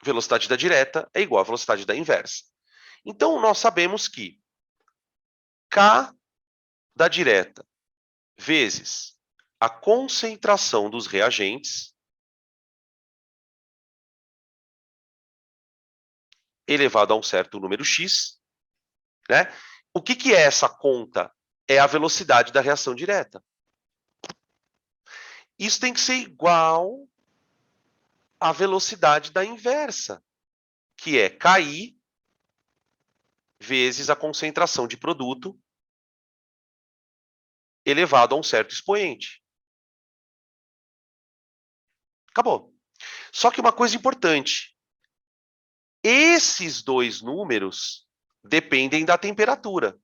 Velocidade da direta é igual à velocidade da inversa. Então, nós sabemos que K da direta vezes a concentração dos reagentes elevado a um certo número x, né? O que é essa conta? É a velocidade da reação direta. Isso tem que ser igual à velocidade da inversa, que é KI vezes a concentração de produto elevado a um certo expoente. Acabou. Só que uma coisa importante, esses dois números dependem da temperatura.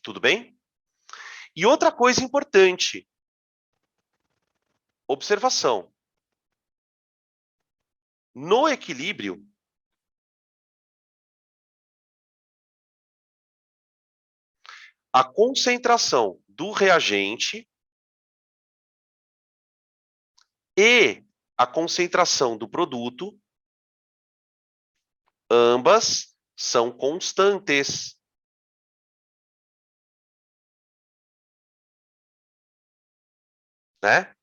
Tudo bem? E outra coisa importante, observação. No equilíbrio, a concentração do reagente e a concentração do produto, ambas são constantes. Né?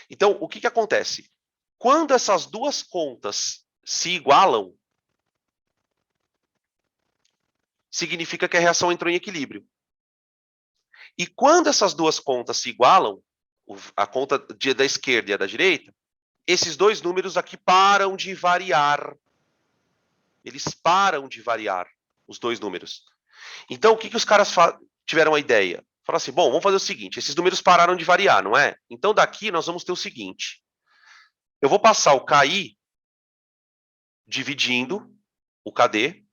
Então, o que acontece? Quando essas duas contas se igualam, significa que a reação entrou em equilíbrio. E quando essas duas contas se igualam, a conta da esquerda e a da direita, esses dois números aqui param de variar. Eles param de variar, os dois números. Então, o que os caras tiveram a ideia? Falaram assim, bom, vamos fazer o seguinte, esses números pararam de variar, não é? Então, daqui nós vamos ter o seguinte. Eu vou passar o KI dividindo o KD.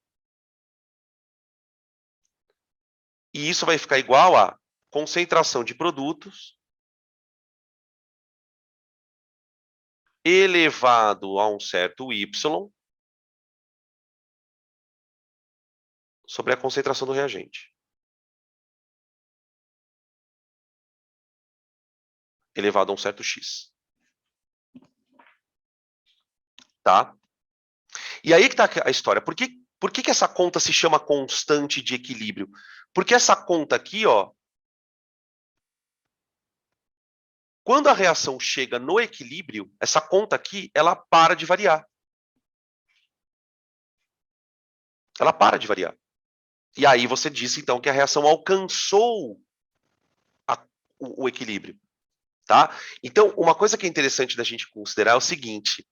E isso vai ficar igual a concentração de produtos elevado a um certo Y sobre a concentração do reagente. Elevado a um certo X. Tá? E aí que está a história. Por que essa conta se chama constante de equilíbrio? Porque essa conta aqui, ó, quando a reação chega no equilíbrio, essa conta aqui, ela para de variar. Ela para de variar. E aí você disse, então, que a reação alcançou o equilíbrio. Tá? Então, uma coisa que é interessante da gente considerar é o seguinte.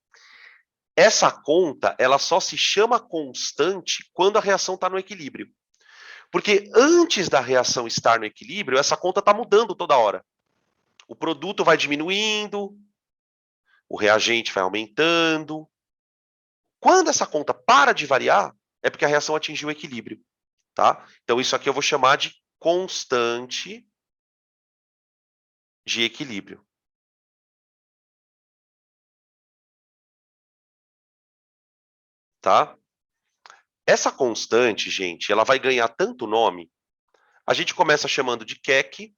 Essa conta, ela só se chama constante quando a reação está no equilíbrio. Porque antes da reação estar no equilíbrio, essa conta está mudando toda hora. O produto vai diminuindo, o reagente vai aumentando. Quando essa conta para de variar, é porque a reação atingiu o equilíbrio. Tá? Então, isso aqui eu vou chamar de constante de equilíbrio. tá? Essa constante, gente, ela vai ganhar tanto nome, a gente começa chamando de QEQ,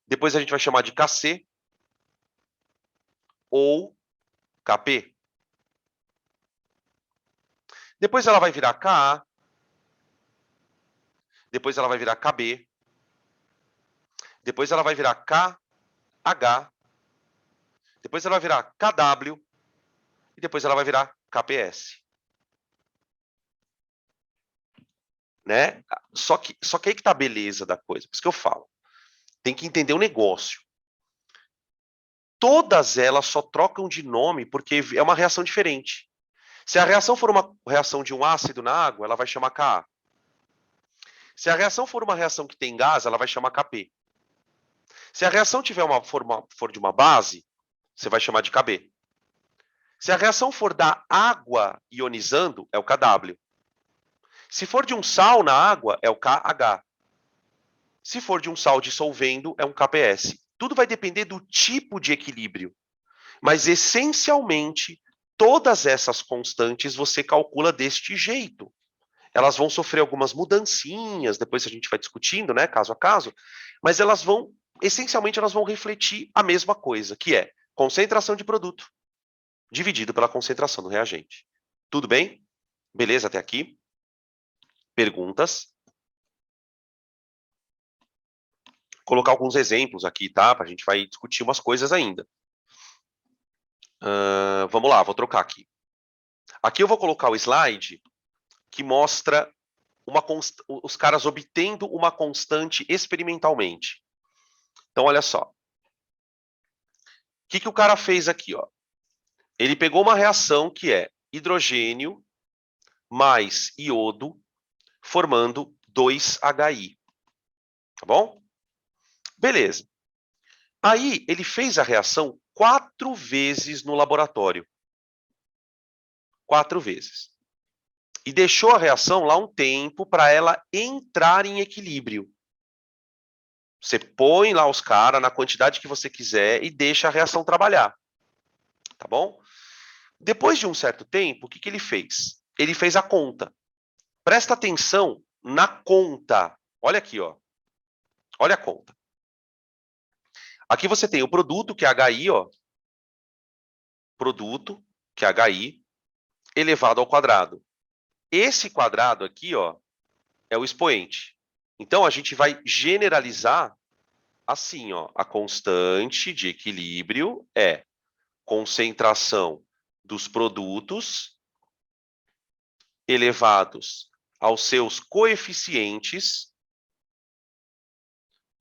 depois a gente vai chamar de KC ou KP. Depois ela vai virar KA, depois ela vai virar KB, depois ela vai virar KH, depois ela vai virar KW e depois ela vai virar KPS. Né? Só que aí que tá a beleza da coisa. Por isso que eu falo. Tem que entender o negócio. Todas elas só trocam de nome porque é uma reação diferente. Se a reação for uma reação de um ácido na água, ela vai chamar Ka. Se a reação for uma reação que tem gás, ela vai chamar Kp. Se a reação for de uma base, você vai chamar de Kb. Se a reação for da água ionizando, é o Kw. Se for de um sal na água, é o KH. Se for de um sal dissolvendo, é um KPS. Tudo vai depender do tipo de equilíbrio. Mas, essencialmente, todas essas constantes você calcula deste jeito. Elas vão sofrer algumas mudancinhas, depois a gente vai discutindo, né, caso a caso, mas elas vão, essencialmente, elas vão refletir a mesma coisa, que é concentração de produto dividido pela concentração do reagente. Tudo bem? Beleza até aqui? Perguntas? Colocar alguns exemplos aqui, tá? A gente vai discutir umas coisas ainda. Vamos lá, vou trocar aqui. Aqui eu vou colocar o slide que mostra os caras obtendo uma constante experimentalmente. Então, olha só. O que o cara fez aqui? Ó? Ele pegou uma reação que é hidrogênio mais iodo, formando 2HI. Tá bom? Beleza. Aí, ele fez a reação 4 vezes no laboratório. 4 vezes. E deixou a reação lá um tempo para ela entrar em equilíbrio. Você põe lá os caras na quantidade que você quiser e deixa a reação trabalhar. Tá bom? Depois de um certo tempo, o que ele fez? Ele fez a conta. Presta atenção na conta. Olha aqui, ó. Olha a conta. Aqui você tem o produto, que é HI, ó. Produto, que é HI, elevado ao quadrado. Esse quadrado aqui, ó, é o expoente. Então, a gente vai generalizar assim, ó. A constante de equilíbrio é concentração dos produtos elevados aos seus coeficientes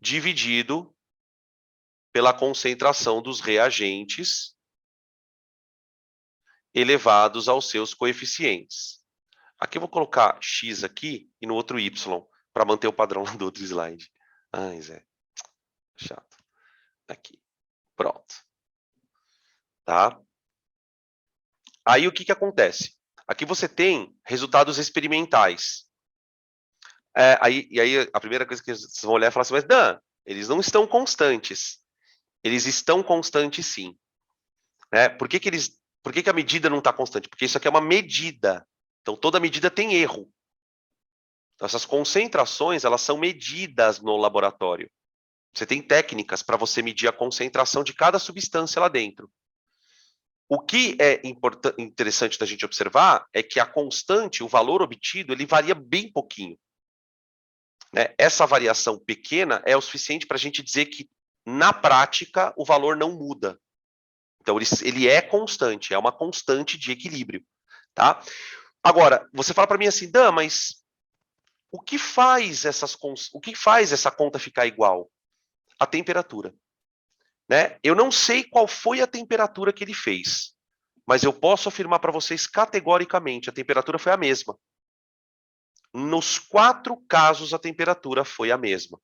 dividido pela concentração dos reagentes elevados aos seus coeficientes. Aqui eu vou colocar x aqui e no outro y, para manter o padrão do outro slide. Ai, Zé. Chato. Aqui. Pronto. Tá? Aí o que acontece? Aqui você tem resultados experimentais. E aí a primeira coisa que vocês vão olhar é falar assim, mas Dan, eles não estão constantes. Eles estão constantes sim. Né? Por que a medida não está constante? Porque isso aqui é uma medida. Então toda medida tem erro. Então, essas concentrações, elas são medidas no laboratório. Você tem técnicas para você medir a concentração de cada substância lá dentro. O que é interessante da gente observar é que a constante, o valor obtido, ele varia bem pouquinho. Né? Essa variação pequena é o suficiente para a gente dizer que, na prática, o valor não muda. Então, ele é constante, é uma constante de equilíbrio. Tá? Agora, você fala para mim assim, Dan, mas o que faz essa conta ficar igual? A temperatura. Né? Eu não sei qual foi a temperatura que ele fez, mas eu posso afirmar para vocês categoricamente, a temperatura foi a mesma. Nos 4 casos, a temperatura foi a mesma.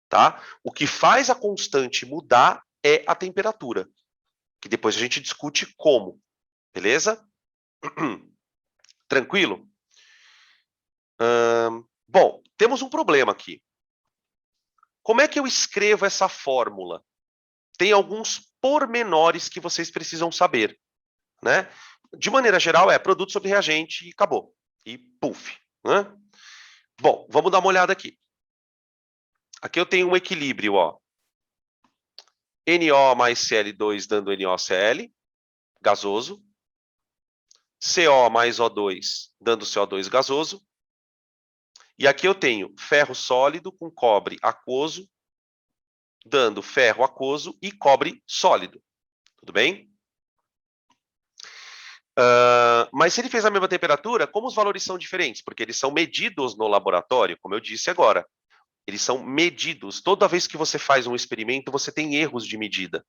Tá? O que faz a constante mudar é a temperatura, que depois a gente discute como. Beleza? Tranquilo? Bom, temos um problema aqui. Como é que eu escrevo essa fórmula? Tem alguns pormenores que vocês precisam saber. né? De maneira geral, é produto sobre reagente e acabou. E puff, né? Bom, vamos dar uma olhada aqui. Aqui eu tenho um equilíbrio, ó. NO mais Cl2 dando NoCl, gasoso. CO mais O2 dando CO2 gasoso. E aqui eu tenho ferro sólido com cobre aquoso, dando ferro aquoso e cobre sólido. Tudo bem? Mas se ele fez a mesma temperatura, como os valores são diferentes? Porque eles são medidos no laboratório, como eu disse agora. Eles são medidos. Toda vez que você faz um experimento, você tem erros de medida.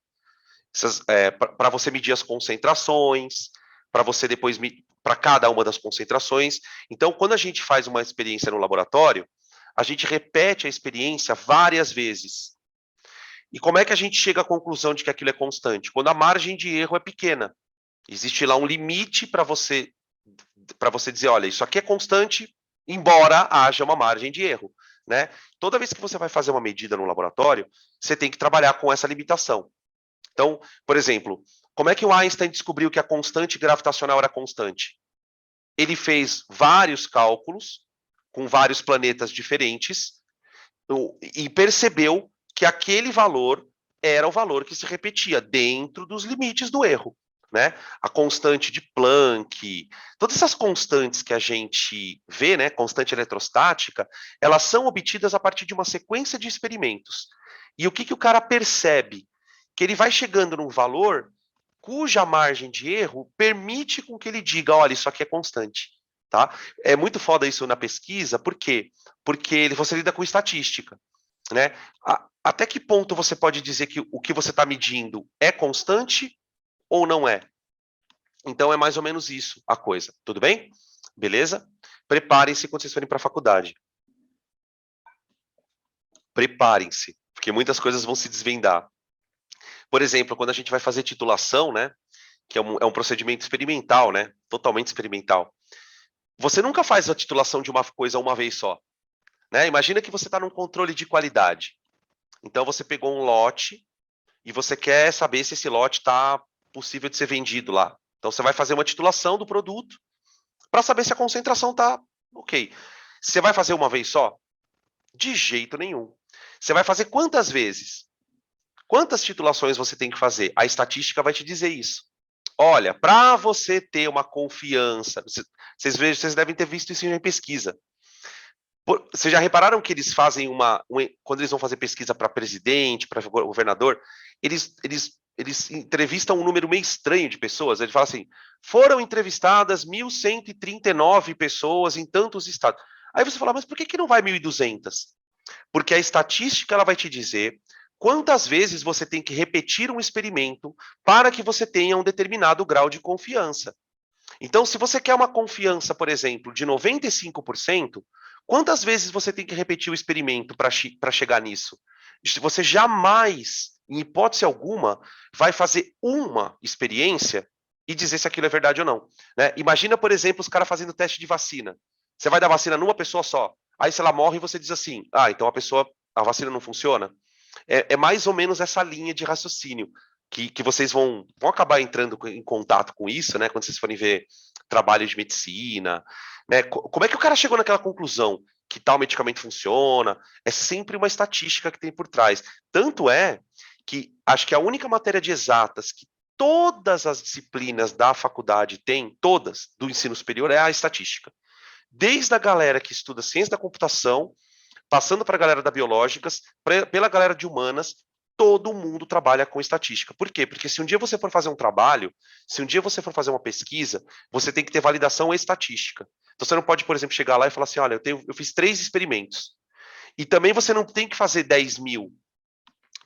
Para você medir as concentrações, para você depois para cada uma das concentrações. Então, quando a gente faz uma experiência no laboratório, a gente repete a experiência várias vezes. E como é que a gente chega à conclusão de que aquilo é constante? Quando a margem de erro é pequena. Existe lá um limite para você dizer, olha, isso aqui é constante, embora haja uma margem de erro, né? Toda vez que você vai fazer uma medida no laboratório, você tem que trabalhar com essa limitação. Então, por exemplo, como é que o Einstein descobriu que a constante gravitacional era constante? Ele fez vários cálculos com vários planetas diferentes e percebeu que aquele valor era o valor que se repetia dentro dos limites do erro. Né? A constante de Planck, todas essas constantes que a gente vê, né, constante eletrostática, elas são obtidas a partir de uma sequência de experimentos. E o que o cara percebe? Que ele vai chegando num valor cuja margem de erro permite com que ele diga, olha, isso aqui é constante. Tá? É muito foda isso na pesquisa, por quê? Porque você lida com estatística. Né? Até que ponto você pode dizer que o que você está medindo é constante ou não é? Então é mais ou menos isso a coisa, tudo bem? Beleza? Preparem-se quando vocês forem para a faculdade. Preparem-se, porque muitas coisas vão se desvendar. Por exemplo, quando a gente vai fazer titulação, né? Que é um procedimento experimental, né? Totalmente experimental. Você nunca faz a titulação de uma coisa uma vez só. Né? Imagina que você está num controle de qualidade. Então você pegou um lote e você quer saber se esse lote está possível de ser vendido lá. Então você vai fazer uma titulação do produto para saber se a concentração está ok. Você vai fazer uma vez só? De jeito nenhum. Você vai fazer quantas vezes? Quantas titulações você tem que fazer? A estatística vai te dizer isso. Olha, para você ter uma confiança, vocês devem ter visto isso em pesquisa. Vocês já repararam que eles fazem quando eles vão fazer pesquisa para presidente, para governador, eles entrevistam um número meio estranho de pessoas. Ele fala assim: foram entrevistadas 1.139 pessoas em tantos estados. Aí você fala, mas por que não vai 1.200? Porque a estatística ela vai te dizer quantas vezes você tem que repetir um experimento para que você tenha um determinado grau de confiança. Então, se você quer uma confiança, por exemplo, de 95%, quantas vezes você tem que repetir o experimento para chegar nisso? Você jamais, em hipótese alguma, vai fazer uma experiência e dizer se aquilo é verdade ou não. Né? Imagina, por exemplo, os caras fazendo teste de vacina. Você vai dar vacina numa pessoa só. Aí, se ela morre, você diz assim: então a vacina não funciona? É mais ou menos essa linha de raciocínio que vocês vão acabar entrando em contato com isso, né? Quando vocês forem ver trabalho de medicina, né? Como é que o cara chegou naquela conclusão que tal medicamento funciona? É sempre uma estatística que tem por trás. Tanto é que acho que a única matéria de exatas que todas as disciplinas da faculdade têm, todas, do ensino superior, é a estatística. Desde a galera que estuda ciência da computação, passando para a galera da biológicas, pela galera de humanas, todo mundo trabalha com estatística. Por quê? Porque se um dia você for fazer um trabalho, se um dia você for fazer uma pesquisa, você tem que ter validação estatística. Então você não pode, por exemplo, chegar lá e falar assim, olha, eu fiz 3 experimentos. E também você não tem que fazer 10.000,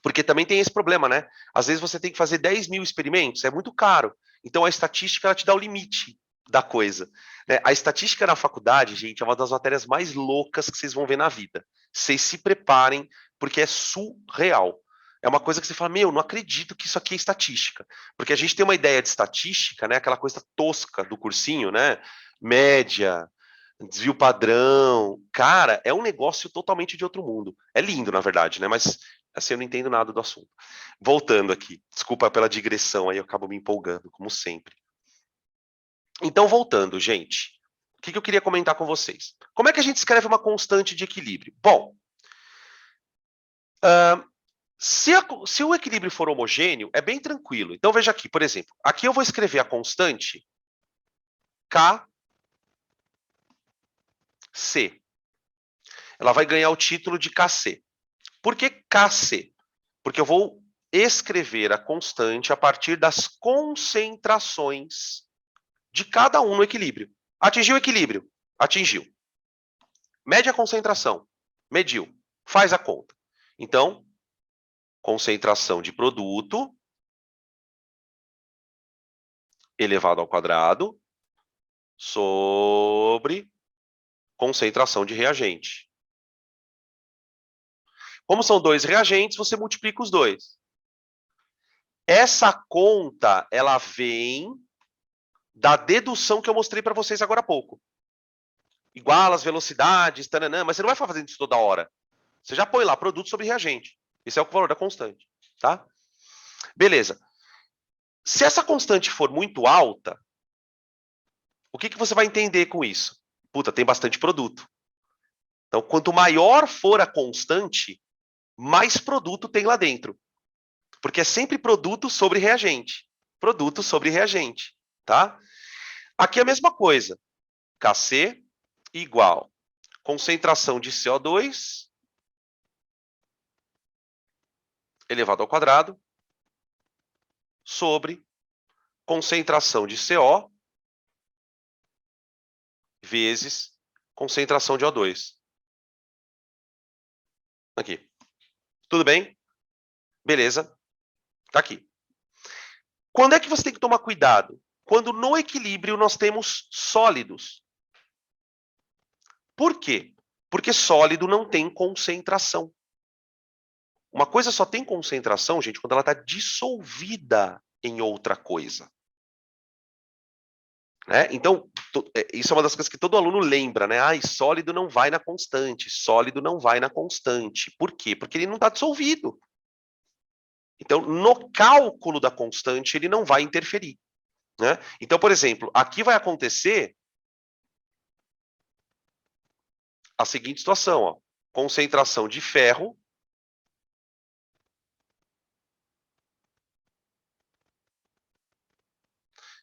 porque também tem esse problema, né? Às vezes você tem que fazer 10.000 experimentos, é muito caro. Então a estatística ela te dá o limite da coisa. Né? A estatística na faculdade, gente, é uma das matérias mais loucas que vocês vão ver na vida. Vocês se preparem, porque é surreal. É uma coisa que você fala, meu, não acredito que isso aqui é estatística. Porque a gente tem uma ideia de estatística, né? Aquela coisa tosca do cursinho, né? Média, desvio padrão. Cara, é um negócio totalmente de outro mundo. É lindo, na verdade, né? Mas assim, eu não entendo nada do assunto. Voltando aqui, desculpa pela digressão, aí eu acabo me empolgando, como sempre. Então, voltando, gente, o que eu queria comentar com vocês? Como é que a gente escreve uma constante de equilíbrio? Bom, se o equilíbrio for homogêneo, é bem tranquilo. Então, veja aqui, por exemplo, aqui eu vou escrever a constante KC. Ela vai ganhar o título de KC. Por que KC? Porque eu vou escrever a constante a partir das concentrações de cada um no equilíbrio. Atingiu o equilíbrio? Atingiu. Mede a concentração. Mediu. Faz a conta. Então, concentração de produto elevado ao quadrado sobre concentração de reagente. Como são dois reagentes, você multiplica os dois. Essa conta, ela vem da dedução que eu mostrei para vocês agora há pouco. Iguala as velocidades, tananã, mas você não vai ficar fazendo isso toda hora. Você já põe lá produto sobre reagente. Esse é o valor da constante, tá? Beleza. Se essa constante for muito alta, o que você vai entender com isso? Puta, tem bastante produto. Então, quanto maior for a constante, mais produto tem lá dentro. Porque é sempre produto sobre reagente. Produto sobre reagente, tá? Aqui é a mesma coisa. Kc igual concentração de CO2 elevado ao quadrado sobre concentração de CO vezes concentração de O2. Aqui. Tudo bem? Beleza. Tá aqui. Quando é que você tem que tomar cuidado? Quando no equilíbrio nós temos sólidos. Por quê? Porque sólido não tem concentração. Uma coisa só tem concentração, gente, quando ela está dissolvida em outra coisa. Né? Então, isso é uma das coisas que todo aluno lembra, né? Sólido não vai na constante, sólido não vai na constante. Por quê? Porque ele não está dissolvido. Então, no cálculo da constante, ele não vai interferir. Né? Então, por exemplo, aqui vai acontecer a seguinte situação, ó. Concentração de ferro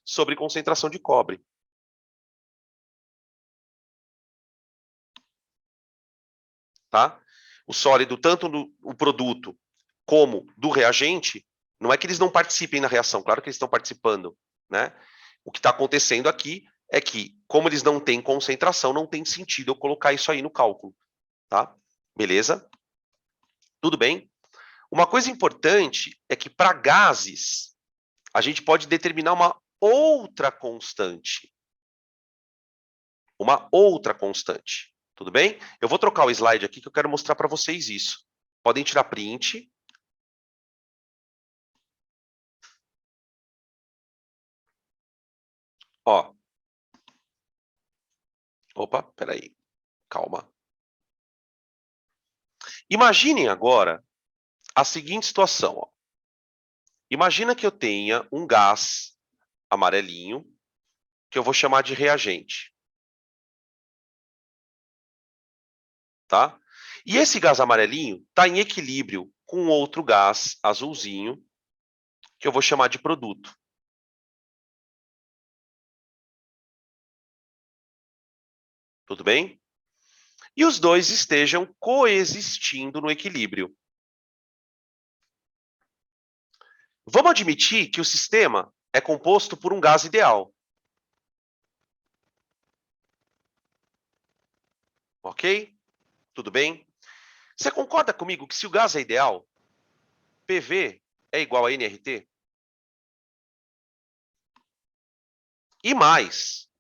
sobre concentração de cobre. Tá? O sólido, tanto o produto como do reagente, não é que eles não participem na reação, claro que eles estão participando. Né? O que está acontecendo aqui é que, como eles não têm concentração, não tem sentido eu colocar isso aí no cálculo. Tá? Beleza? Tudo bem? Uma coisa importante é que para gases, a gente pode determinar uma outra constante. Uma outra constante. Tudo bem? Eu vou trocar o slide aqui que eu quero mostrar para vocês isso. Podem tirar print. Ó. Opa, peraí. Calma. Imaginem agora a seguinte situação. Ó. Imagina que eu tenha um gás amarelinho, que eu vou chamar de reagente. Tá? E esse gás amarelinho está em equilíbrio com outro gás azulzinho, que eu vou chamar de produto. Tudo bem? E os dois estejam coexistindo no equilíbrio. Vamos admitir que o sistema é composto por um gás ideal. Ok? Tudo bem? Você concorda comigo que se o gás é ideal, PV é igual a nRT? E mais,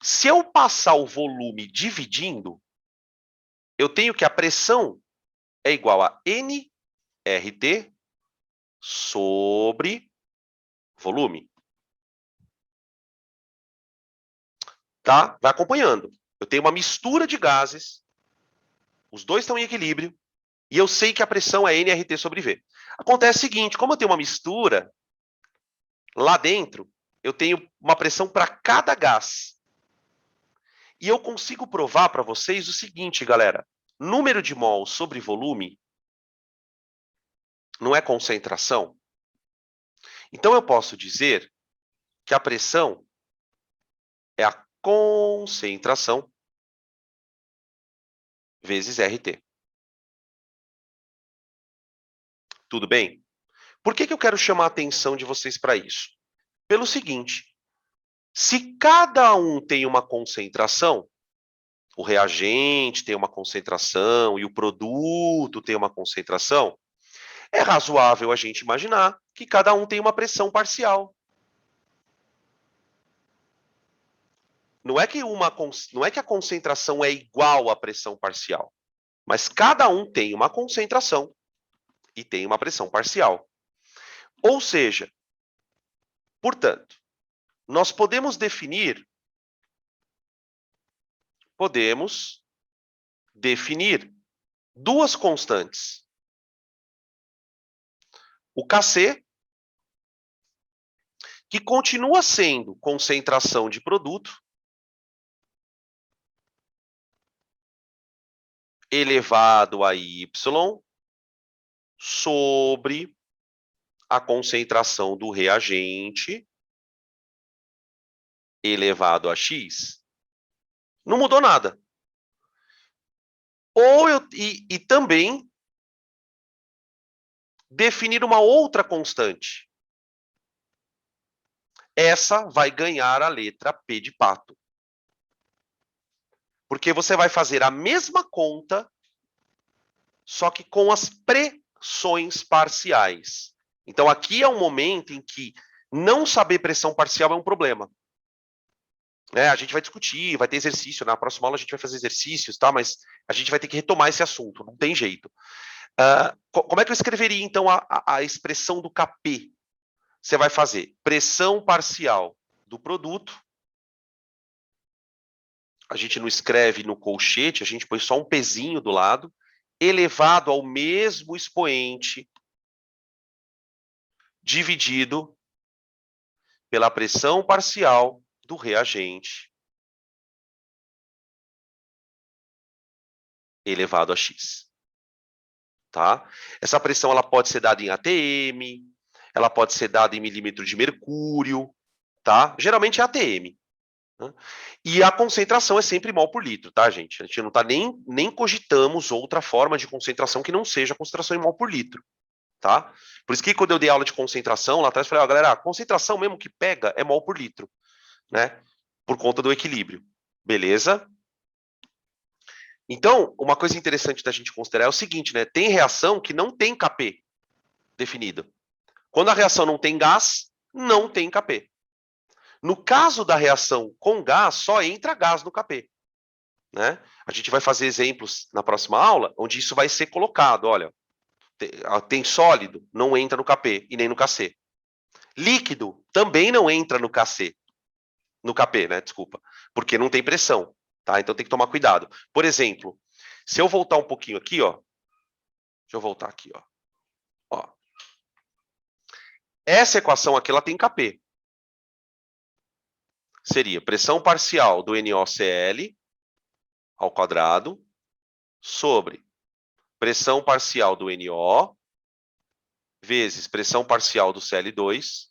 se eu passar o volume dividindo, eu tenho que a pressão é igual a nRT sobre volume. Tá? Vai acompanhando. Eu tenho uma mistura de gases, os dois estão em equilíbrio, e eu sei que a pressão é nRT sobre V. Acontece o seguinte, como eu tenho uma mistura, lá dentro eu tenho uma pressão para cada gás. E eu consigo provar para vocês o seguinte, galera. Número de mols sobre volume não é concentração? Então, eu posso dizer que a pressão é a concentração vezes RT. Tudo bem? Por que eu quero chamar a atenção de vocês para isso? Pelo seguinte, se cada um tem uma concentração, o reagente tem uma concentração e o produto tem uma concentração, é razoável a gente imaginar que cada um tem uma pressão parcial. Não é que a concentração é igual à pressão parcial, mas cada um tem uma concentração e tem uma pressão parcial. Ou seja, portanto, nós podemos definir duas constantes. O Kc, que continua sendo concentração de produto, elevado a Y sobre a concentração do reagente elevado a X. Não mudou nada. E também definir uma outra constante. Essa vai ganhar a letra P de pato. Porque você vai fazer a mesma conta, só que com as pressões parciais. Então, aqui é um momento em que não saber pressão parcial é um problema. A gente vai discutir, vai ter exercício. Na próxima aula a gente vai fazer exercícios, tá? Mas a gente vai ter que retomar esse assunto, não tem jeito. Como é que eu escreveria, então, a expressão do Kp? Você vai fazer pressão parcial do produto. A gente não escreve no colchete, a gente põe só um pezinho do lado, elevado ao mesmo expoente, dividido pela pressão parcial do reagente elevado a X. Tá? Essa pressão ela pode ser dada em ATM, ela pode ser dada em milímetro de mercúrio, tá? Geralmente é ATM. Né? E a concentração é sempre mol por litro, tá, gente? A gente não está nem cogitamos outra forma de concentração que não seja a concentração em mol por litro, tá? Por isso que quando eu dei aula de concentração, lá atrás eu falei, galera, a concentração mesmo que pega é mol por litro, né? Por conta do equilíbrio. Beleza? Então, uma coisa interessante da gente considerar é o seguinte, né? Tem reação que não tem Kp definido. Quando a reação não tem gás, não tem Kp. No caso da reação com gás, só entra gás no Kp. Né? A gente vai fazer exemplos na próxima aula, onde isso vai ser colocado. Olha, tem sólido, não entra no Kp e nem no Kc. Líquido também não entra no Kc. No Kp, né? Desculpa. Porque não tem pressão. Tá? Então tem que tomar cuidado. Por exemplo, se eu voltar um pouquinho aqui, ó. Deixa eu voltar aqui, ó. Essa equação aqui, ela tem Kp. Seria pressão parcial do NaCl ao quadrado sobre pressão parcial do NO vezes pressão parcial do Cl2.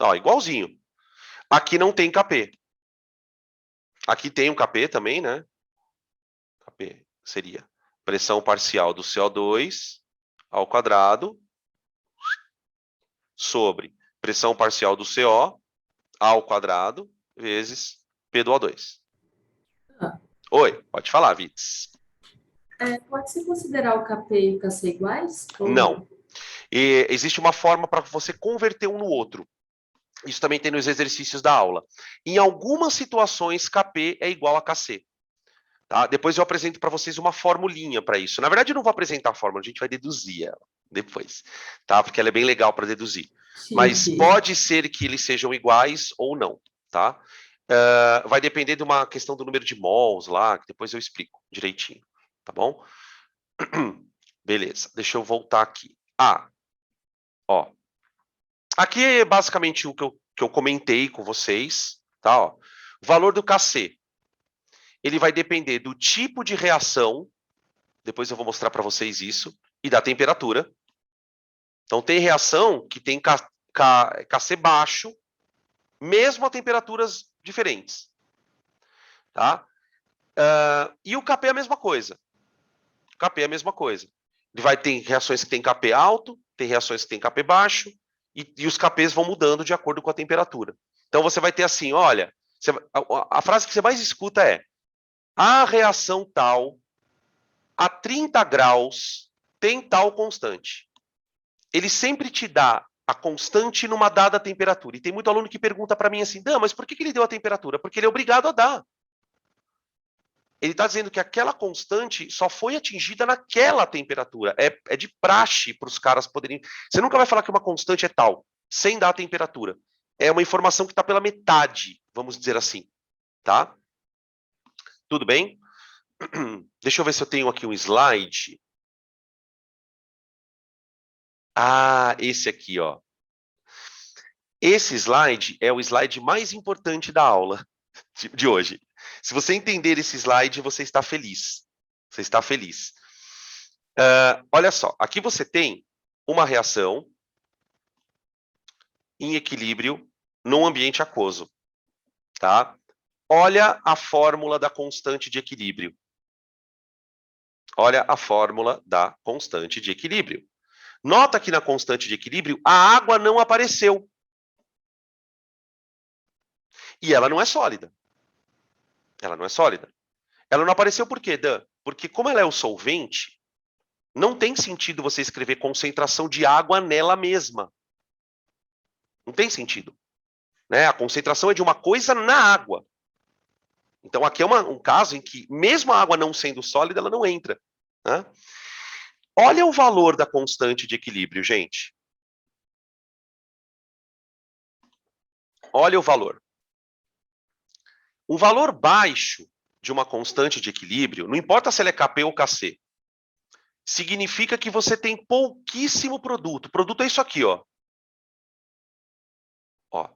Ó, igualzinho. Aqui não tem Kp. Aqui tem um Kp também, né? Kp seria pressão parcial do CO2 ao quadrado sobre pressão parcial do CO ao quadrado vezes P do O2. Oi, pode falar, Vitz. Pode-se considerar o Kp e o Kc iguais? Não. E existe uma forma para você converter um no outro. Isso também tem nos exercícios da aula. Em algumas situações, Kp é igual a Kc. Tá? Depois eu apresento para vocês uma formulinha para isso. Na verdade, eu não vou apresentar a fórmula, a gente vai deduzir ela depois. Tá? Porque ela é bem legal para deduzir. Chique. Mas pode ser que eles sejam iguais ou não. Tá? Vai depender de uma questão do número de mols lá, que depois eu explico direitinho. Tá bom? Beleza, deixa eu voltar aqui. Ó. Aqui é basicamente o que eu que eu comentei com vocês, tá? Ó, o valor do Kc, ele vai depender do tipo de reação, depois eu vou mostrar para vocês isso, e da temperatura. Então, tem reação que tem Kc baixo, mesmo a temperaturas diferentes. Tá? E o Kp é a mesma coisa. O Kp é a mesma coisa. Ele vai ter reações que tem Kp alto, tem reações que tem Kp baixo, e os Kps vão mudando de acordo com a temperatura. Então, você vai ter assim, olha, a frase que você mais escuta é: a reação tal, a 30 graus, tem tal constante. Ele sempre te dá a constante numa dada temperatura. E tem muito aluno que pergunta para mim assim, Dan, mas por que ele deu a temperatura? Porque ele é obrigado a dar. Ele está dizendo que aquela constante só foi atingida naquela temperatura. É de praxe para os caras poderem... Você nunca vai falar que uma constante é tal, sem dar a temperatura. É uma informação que está pela metade, vamos dizer assim. Tá? Tudo bem? Deixa eu ver se eu tenho aqui um slide. Ah, esse aqui, ó. Esse slide é o slide mais importante da aula de hoje. Se você entender esse slide, você está feliz. Você está feliz. Olha só, aqui você tem uma reação em equilíbrio num ambiente aquoso. Tá? Olha a fórmula da constante de equilíbrio. Olha a fórmula da constante de equilíbrio. Nota que na constante de equilíbrio a água não apareceu. E ela não é sólida. Ela não é sólida. Ela não apareceu por quê, Dan? Porque como ela é o solvente, não tem sentido você escrever concentração de água nela mesma. Não tem sentido. Né? A concentração é de uma coisa na água. Então, aqui é um caso em que, mesmo a água não sendo sólida, ela não entra. Né? Olha o valor da constante de equilíbrio, gente. Olha o valor. Um valor baixo de uma constante de equilíbrio, não importa se ela é Kp ou Kc, significa que você tem pouquíssimo produto. O produto é isso aqui, ó. Ó.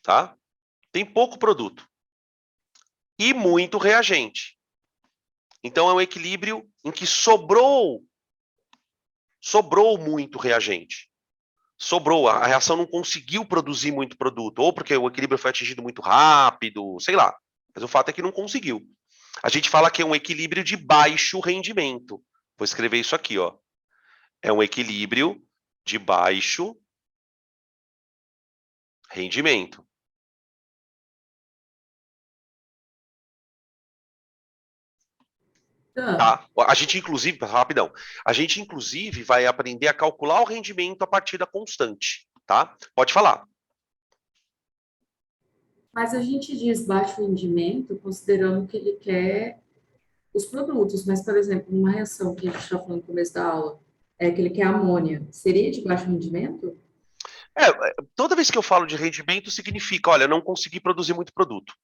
Tá? Tem pouco produto. E muito reagente. Então, é um equilíbrio em que sobrou muito reagente. Sobrou, a reação não conseguiu produzir muito produto, ou porque o equilíbrio foi atingido muito rápido, sei lá. Mas o fato é que não conseguiu. A gente fala que é um equilíbrio de baixo rendimento. Vou escrever isso aqui, ó. É um equilíbrio de baixo rendimento. Tá? A gente, inclusive, rapidão, a gente, inclusive, vai aprender a calcular o rendimento a partir da constante, tá? Pode falar. Mas a gente diz baixo rendimento considerando que ele quer os produtos, mas, por exemplo, uma reação que a gente está falando no começo da aula, é que ele quer amônia, seria de baixo rendimento? Toda vez que eu falo de rendimento, significa, olha, não consegui produzir muito produto.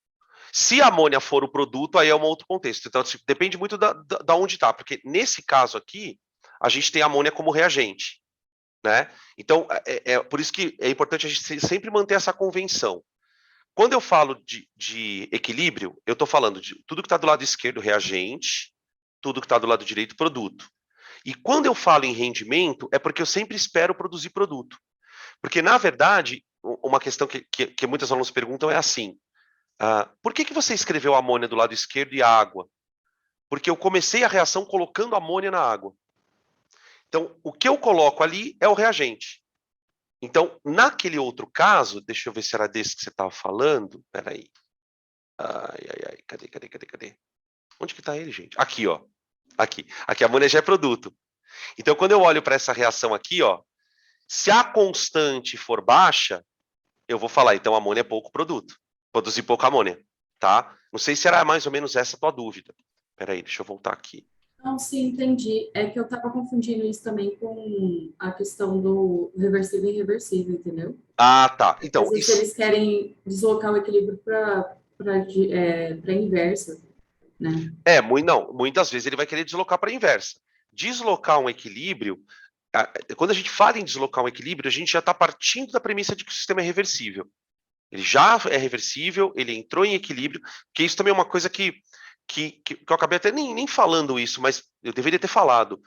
Se a amônia for o produto, aí é um outro contexto. Então, depende muito da onde está, porque nesse caso aqui, a gente tem a amônia como reagente. Né? Então, por isso que é importante a gente sempre manter essa convenção. Quando eu falo de equilíbrio, eu estou falando de tudo que está do lado esquerdo, reagente, tudo que está do lado direito, produto. E quando eu falo em rendimento, é porque eu sempre espero produzir produto. Porque, na verdade, uma questão que muitos alunos perguntam é assim, por que você escreveu amônia do lado esquerdo e a água? Porque eu comecei a reação colocando amônia na água. Então, o que eu coloco ali é o reagente. Então, naquele outro caso, deixa eu ver se era desse que você estava falando. Peraí. Ai. Cadê? Onde que está ele, gente? Aqui, ó. Aqui a amônia já é produto. Então, quando eu olho para essa reação aqui, ó, se a constante for baixa, eu vou falar, então, amônia é pouco produto. Produzir pouca amônia, tá? Não sei se era mais ou menos essa a tua dúvida. Peraí, deixa eu voltar aqui. Não, sim, entendi. É que eu estava confundindo isso também com a questão do reversível e irreversível, entendeu? Ah, tá. Às Então, vezes isso... eles querem deslocar o equilíbrio para inversa, né? Não, muitas vezes ele vai querer deslocar para a inversa. Deslocar um equilíbrio quando a gente fala em deslocar um equilíbrio, a gente já está partindo da premissa de que o sistema é reversível. Ele já é reversível, ele entrou em equilíbrio, que isso também é uma coisa que eu acabei até nem falando isso, mas eu deveria ter falado.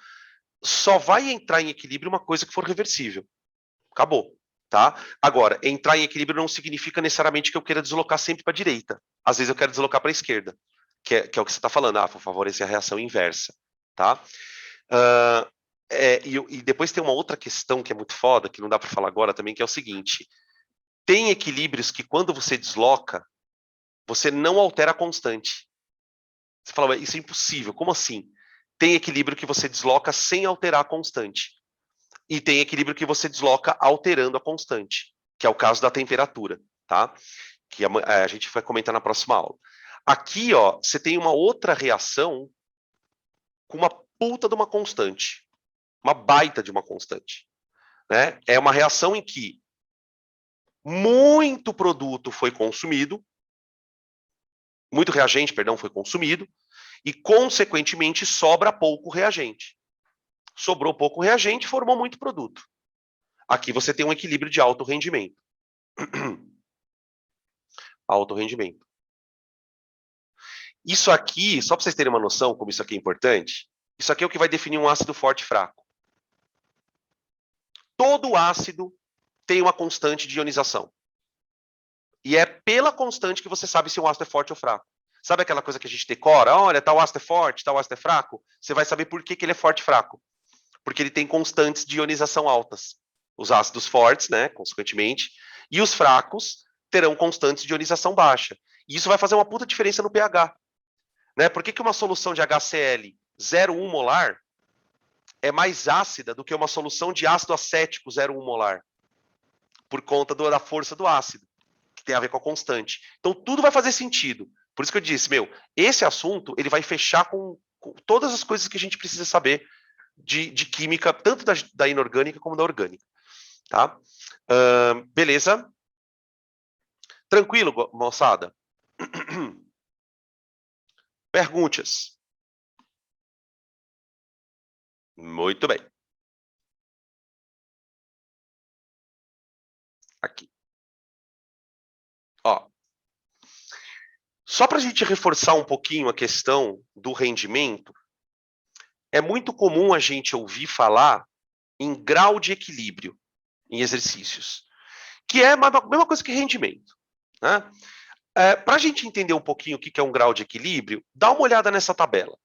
Só vai entrar em equilíbrio uma coisa que for reversível. Acabou, tá? Agora, entrar em equilíbrio não significa necessariamente que eu queira deslocar sempre para a direita. Às vezes eu quero deslocar para a esquerda, que é o que você está falando. Por favorecer a reação inversa, tá? E depois tem uma outra questão que é muito foda, que não dá para falar agora também, que é o seguinte. Tem equilíbrios que quando você desloca, você não altera a constante. Você fala, isso é impossível, como assim? Tem equilíbrio que você desloca sem alterar a constante. E tem equilíbrio que você desloca alterando a constante, que é o caso da temperatura, tá? Que a gente vai comentar na próxima aula. Aqui, ó, você tem uma outra reação com uma puta de uma constante. Uma baita de uma constante. Né? É uma reação em que muito produto foi consumido, muito reagente, perdão, foi consumido, e, consequentemente, sobra pouco reagente. Sobrou pouco reagente, formou muito produto. Aqui você tem um equilíbrio de alto rendimento. Alto rendimento. Isso aqui, só para vocês terem uma noção como isso aqui é importante, isso aqui é o que vai definir um ácido forte e fraco. Todo ácido tem uma constante de ionização. E é pela constante que você sabe se um ácido é forte ou fraco. Sabe aquela coisa que a gente decora? Olha, tal ácido é forte, tal ácido é fraco? Você vai saber por que ele é forte e fraco. Porque ele tem constantes de ionização altas. Os ácidos fortes, né, consequentemente, e os fracos terão constantes de ionização baixa. E isso vai fazer uma puta diferença no pH. Né? Por que uma solução de HCl 0,1 molar é mais ácida do que uma solução de ácido acético 0,1 molar? Por conta da força do ácido, que tem a ver com a constante. Então, tudo vai fazer sentido. Por isso que eu disse, esse assunto ele vai fechar com todas as coisas que a gente precisa saber de química, tanto da inorgânica como da orgânica. Tá? Beleza? Tranquilo, moçada? Perguntas. Muito bem. Aqui. Ó. Só para a gente reforçar um pouquinho a questão do rendimento, é muito comum a gente ouvir falar em grau de equilíbrio em exercícios, que é a mesma coisa que rendimento. Né? Para a gente entender um pouquinho o que é um grau de equilíbrio, dá uma olhada nessa tabela.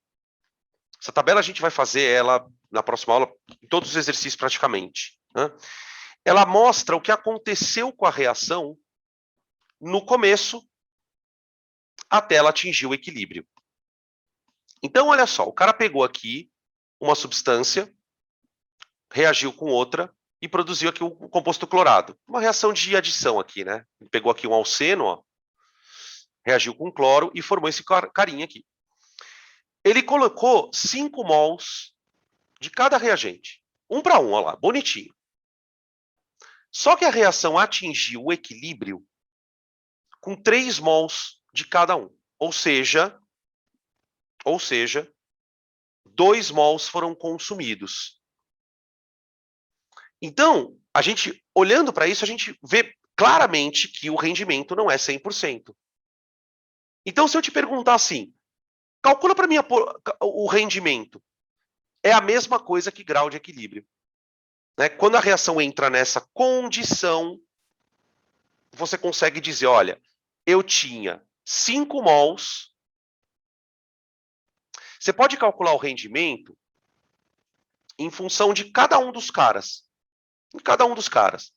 Essa tabela a gente vai fazer ela na próxima aula, em todos os exercícios praticamente. Né? Ela mostra o que aconteceu com a reação no começo até ela atingir o equilíbrio. Então, olha só, o cara pegou aqui uma substância, reagiu com outra e produziu aqui o composto clorado. Uma reação de adição aqui, né? Ele pegou aqui um alceno, ó, reagiu com cloro e formou esse carinha aqui. Ele colocou 5 mols de cada reagente. 1 para 1, olha lá, bonitinho. Só que a reação atingiu o equilíbrio com 3 mols de cada um. Ou seja, 2 mols foram consumidos. Então, a gente, olhando para isso, a gente vê claramente que o rendimento não é 100%. Então, se eu te perguntar assim, calcula para mim o rendimento, é a mesma coisa que grau de equilíbrio. Né? Quando a reação entra nessa condição, você consegue dizer, olha, eu tinha 5 mols. Você pode calcular o rendimento em função de cada um dos caras. Em cada um dos caras.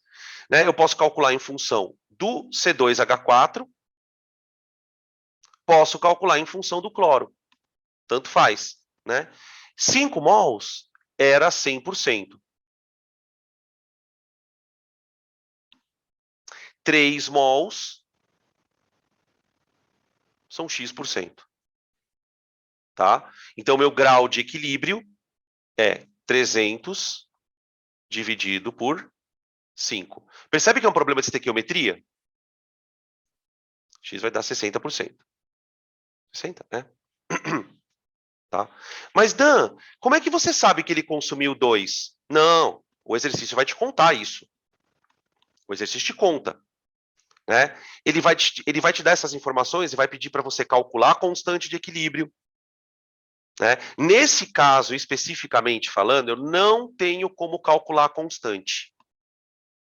Né? Eu posso calcular em função do C2H4, posso calcular em função do cloro. Tanto faz. Né? 5 mols era 100%. 3 mols são X%. Tá? Então, meu grau de equilíbrio é 300 dividido por 5. Percebe que é um problema de estequiometria? X vai dar 60%. 60%, né? Tá? Mas, Dan, como é que você sabe que ele consumiu 2? Não, o exercício vai te contar isso. O exercício te conta, né? Ele vai te dar essas informações e vai pedir para você calcular a constante de equilíbrio, né? Nesse caso, especificamente falando, eu não tenho como calcular a constante.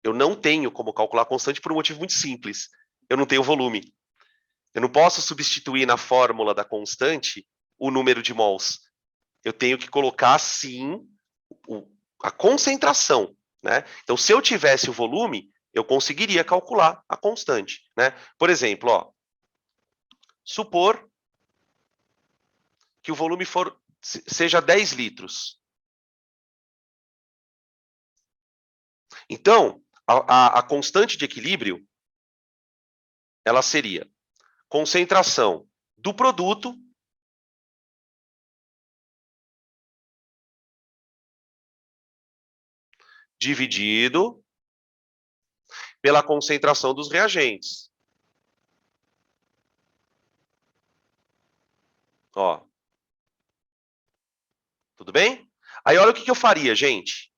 Eu não tenho como calcular a constante por um motivo muito simples. Eu não tenho volume. Eu não posso substituir na fórmula da constante o número de mols. Eu tenho que colocar, sim, a concentração, né? Então, se eu tivesse o volume, eu conseguiria calcular a constante, né? Por exemplo, ó, supor que o volume seja 10 litros. Então, a constante de equilíbrio, ela seria concentração do produto dividido pela concentração dos reagentes. Ó. Tudo bem? Aí olha o que eu faria, gente.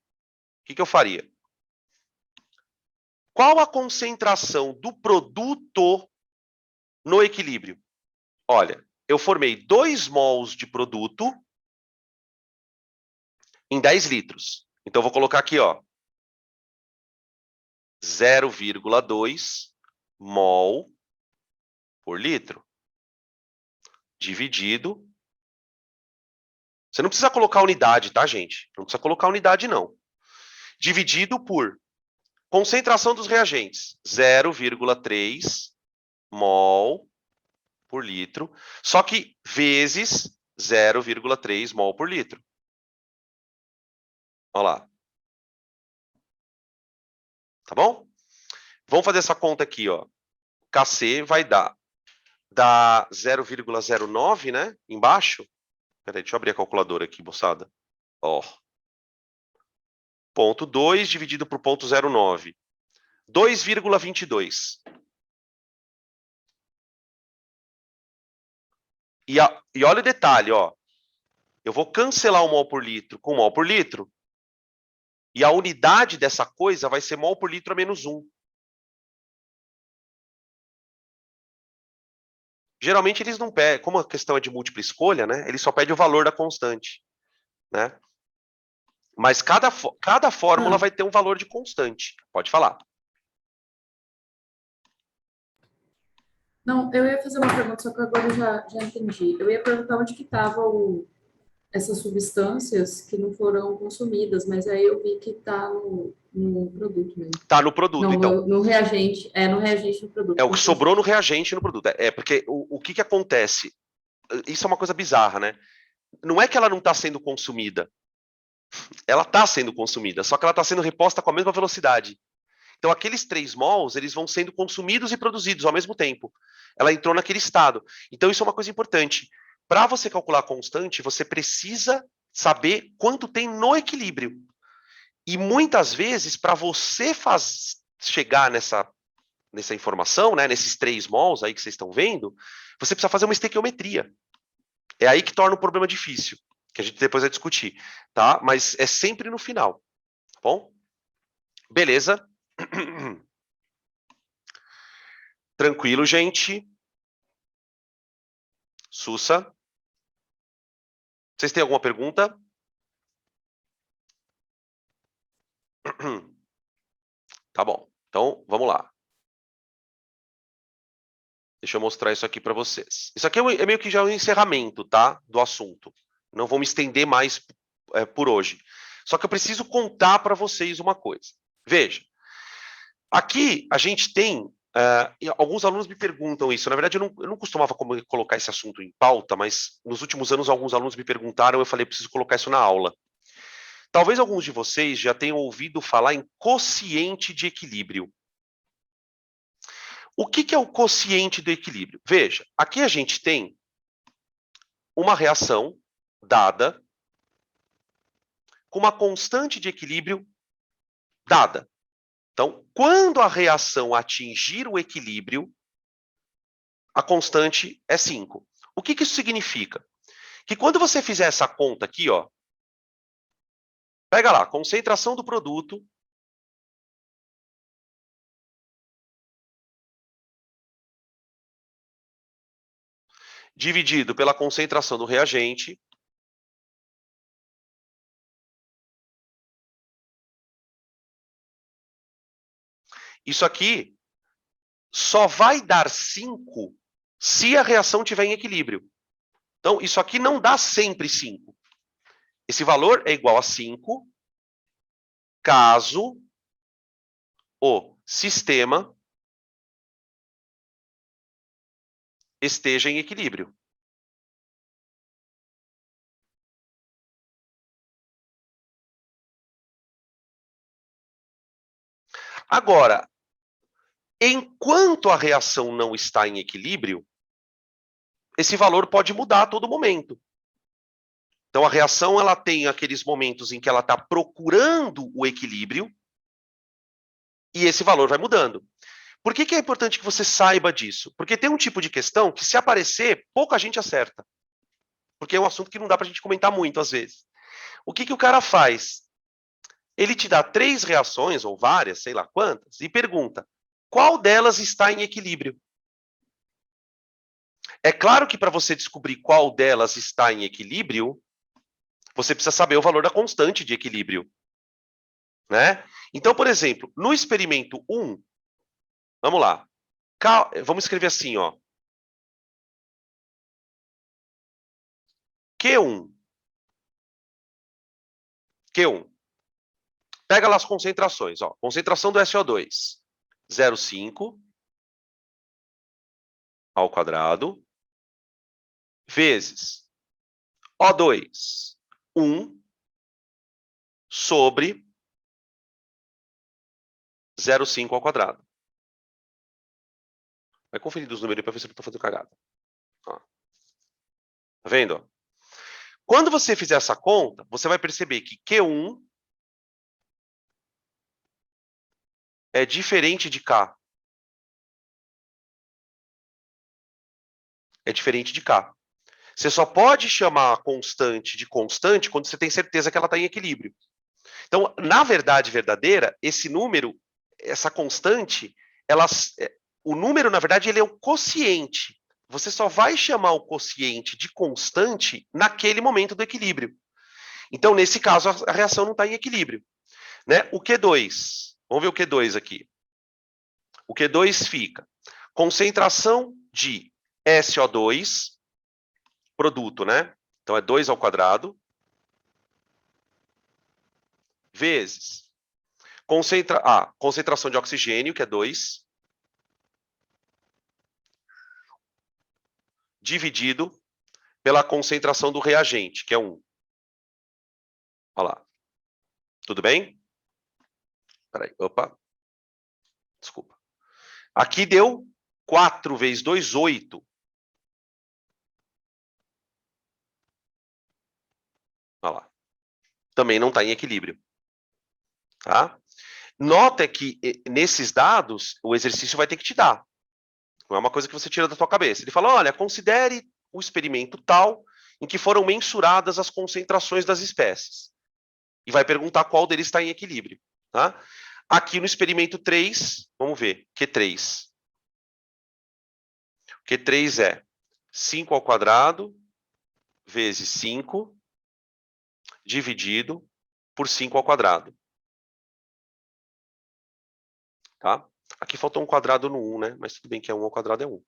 O que eu faria? Qual a concentração do produto no equilíbrio? Olha, eu formei 2 mols de produto em 10 litros. Então, eu vou colocar aqui, ó, 0,2 mol por litro, dividido. Você não precisa colocar unidade, tá, gente? Não precisa colocar unidade, não. Dividido por concentração dos reagentes, 0,3 mol por litro, só que vezes 0,3 mol por litro. Olha lá. Tá bom? Vamos fazer essa conta aqui, ó. Kc vai dar 0,09, né? Embaixo. Peraí, deixa eu abrir a calculadora aqui, moçada. Ó. Ponto 2 dividido por ponto 0,9. 2,22. E olha o detalhe, ó. Eu vou cancelar o mol por litro com mol por litro. E a unidade dessa coisa vai ser mol por litro a menos 1. Geralmente eles não pedem, como a questão é de múltipla escolha, né? Ele só pede o valor da constante, né? Mas cada fórmula vai ter um valor de constante. Pode falar. Não, eu ia fazer uma pergunta, só que agora eu já entendi. Eu ia perguntar onde que estavam essas substâncias que não foram consumidas, mas aí eu vi que está no produto mesmo. Tá no produto, Não, então. no reagente, no reagente do produto. É o que sobrou no reagente no produto. Porque o que acontece? Isso é uma coisa bizarra, né? Não é que ela não está sendo consumida. Ela está sendo consumida, só que ela está sendo reposta com a mesma velocidade. Então, aqueles 3 mols, eles vão sendo consumidos e produzidos ao mesmo tempo. Ela entrou naquele estado. Então, isso é uma coisa importante. Para você calcular a constante, você precisa saber quanto tem no equilíbrio. E muitas vezes, para você chegar nessa informação, né, nesses 3 mols aí que vocês estão vendo, você precisa fazer uma estequiometria. É aí que torna o problema difícil, que a gente depois vai discutir, tá? Mas é sempre no final, tá bom? Beleza? Tranquilo, gente? Sussa? Vocês têm alguma pergunta? Tá bom. Então, vamos lá. Deixa eu mostrar isso aqui para vocês. Isso aqui é meio que já um encerramento, tá? Do assunto. Não vou me estender mais por hoje. Só que eu preciso contar para vocês uma coisa. Veja. Aqui a gente tem... alguns alunos me perguntam isso. Na verdade, eu não costumava colocar esse assunto em pauta, mas nos últimos anos alguns alunos me perguntaram, eu falei, preciso colocar isso na aula. Talvez alguns de vocês já tenham ouvido falar em quociente de equilíbrio. O que é o quociente do equilíbrio? Veja, aqui a gente tem uma reação dada com uma constante de equilíbrio dada. Então, quando a reação atingir o equilíbrio, a constante é 5. O que isso significa? Que quando você fizer essa conta aqui, ó, Pega lá, concentração do produto dividido pela concentração do reagente isso aqui só vai dar 5 se a reação estiver em equilíbrio. Então, isso aqui não dá sempre 5. Esse valor é igual a 5 caso o sistema esteja em equilíbrio. Agora, enquanto a reação não está em equilíbrio, esse valor pode mudar a todo momento. Então, a reação ela tem aqueles momentos em que ela está procurando o equilíbrio e esse valor vai mudando. Por que é importante que você saiba disso? Porque tem um tipo de questão que, se aparecer, pouca gente acerta. Porque é um assunto que não dá para a gente comentar muito, às vezes. O que o cara faz? Ele te dá 3 reações, ou várias, sei lá quantas, e pergunta, qual delas está em equilíbrio? É claro que para você descobrir qual delas está em equilíbrio, você precisa saber o valor da constante de equilíbrio. Né? Então, por exemplo, no experimento 1, vamos lá. Vamos escrever assim, ó. Q1. Q1. Pega lá as concentrações. Ó. Concentração do SO2. 0,5 ao quadrado vezes O2, 1 sobre 0,5 ao quadrado. Vai conferir os números para ver se eu estou fazendo cagada. Ó. Tá vendo? Quando você fizer essa conta, você vai perceber que Q1 é diferente de K. É diferente de K. Você só pode chamar a constante de constante quando você tem certeza que ela está em equilíbrio. Então, na verdade verdadeira, esse número, essa constante, o número, na verdade, ele é o quociente. Você só vai chamar o quociente de constante naquele momento do equilíbrio. Então, nesse caso, a reação não está em equilíbrio. Né? O Q2, vamos ver o Q2 aqui. O Q2 fica concentração de SO2, produto, né? Então, é 2 ao quadrado, vezes concentração de oxigênio, que é 2, dividido pela concentração do reagente, que é 1. Olha lá. Tudo bem? Peraí, opa. Desculpa. Aqui deu 4 vezes 2, 8. Olha lá. Também não está em equilíbrio. Tá? Nota que nesses dados, o exercício vai ter que te dar. Não é uma coisa que você tira da sua cabeça. Ele fala, olha, considere o experimento tal em que foram mensuradas as concentrações das espécies. E vai perguntar qual deles está em equilíbrio. Tá? Aqui no experimento 3, vamos ver, Q3. Q3 é 5 ao quadrado vezes 5 dividido por 5 ao quadrado. Tá? Aqui faltou um quadrado no 1, né? Mas tudo bem que é 1 ao quadrado é 1.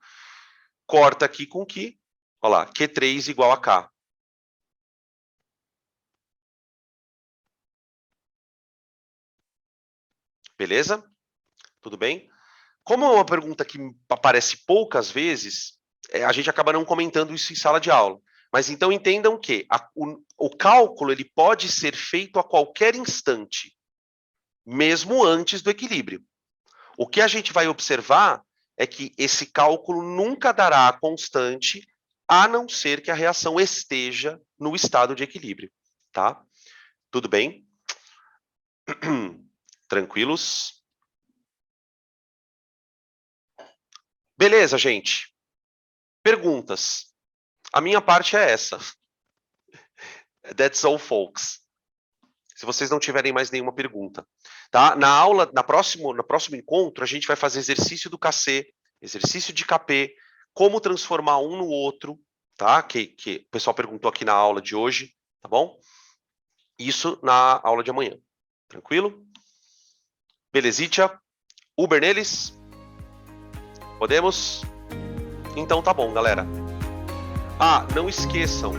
Corta aqui com que? Olha lá, Q3 igual a K. Beleza? Tudo bem? Como é uma pergunta que aparece poucas vezes, a gente acaba não comentando isso em sala de aula. Mas então entendam que o cálculo ele pode ser feito a qualquer instante, mesmo antes do equilíbrio. O que a gente vai observar é que esse cálculo nunca dará a constante, a não ser que a reação esteja no estado de equilíbrio. Tá? Tudo bem? Tranquilos? Beleza, gente. Perguntas. A minha parte é essa. That's all, folks. se vocês não tiverem mais nenhuma pergunta. Tá? Na aula, no próximo encontro, a gente vai fazer exercício do KC, exercício de KP, como transformar um no outro, tá? Que o pessoal perguntou aqui na aula de hoje, tá bom? Isso na aula de amanhã. Tranquilo? Belezitia? Uber neles? Podemos? Então tá bom, galera. Ah, não esqueçam,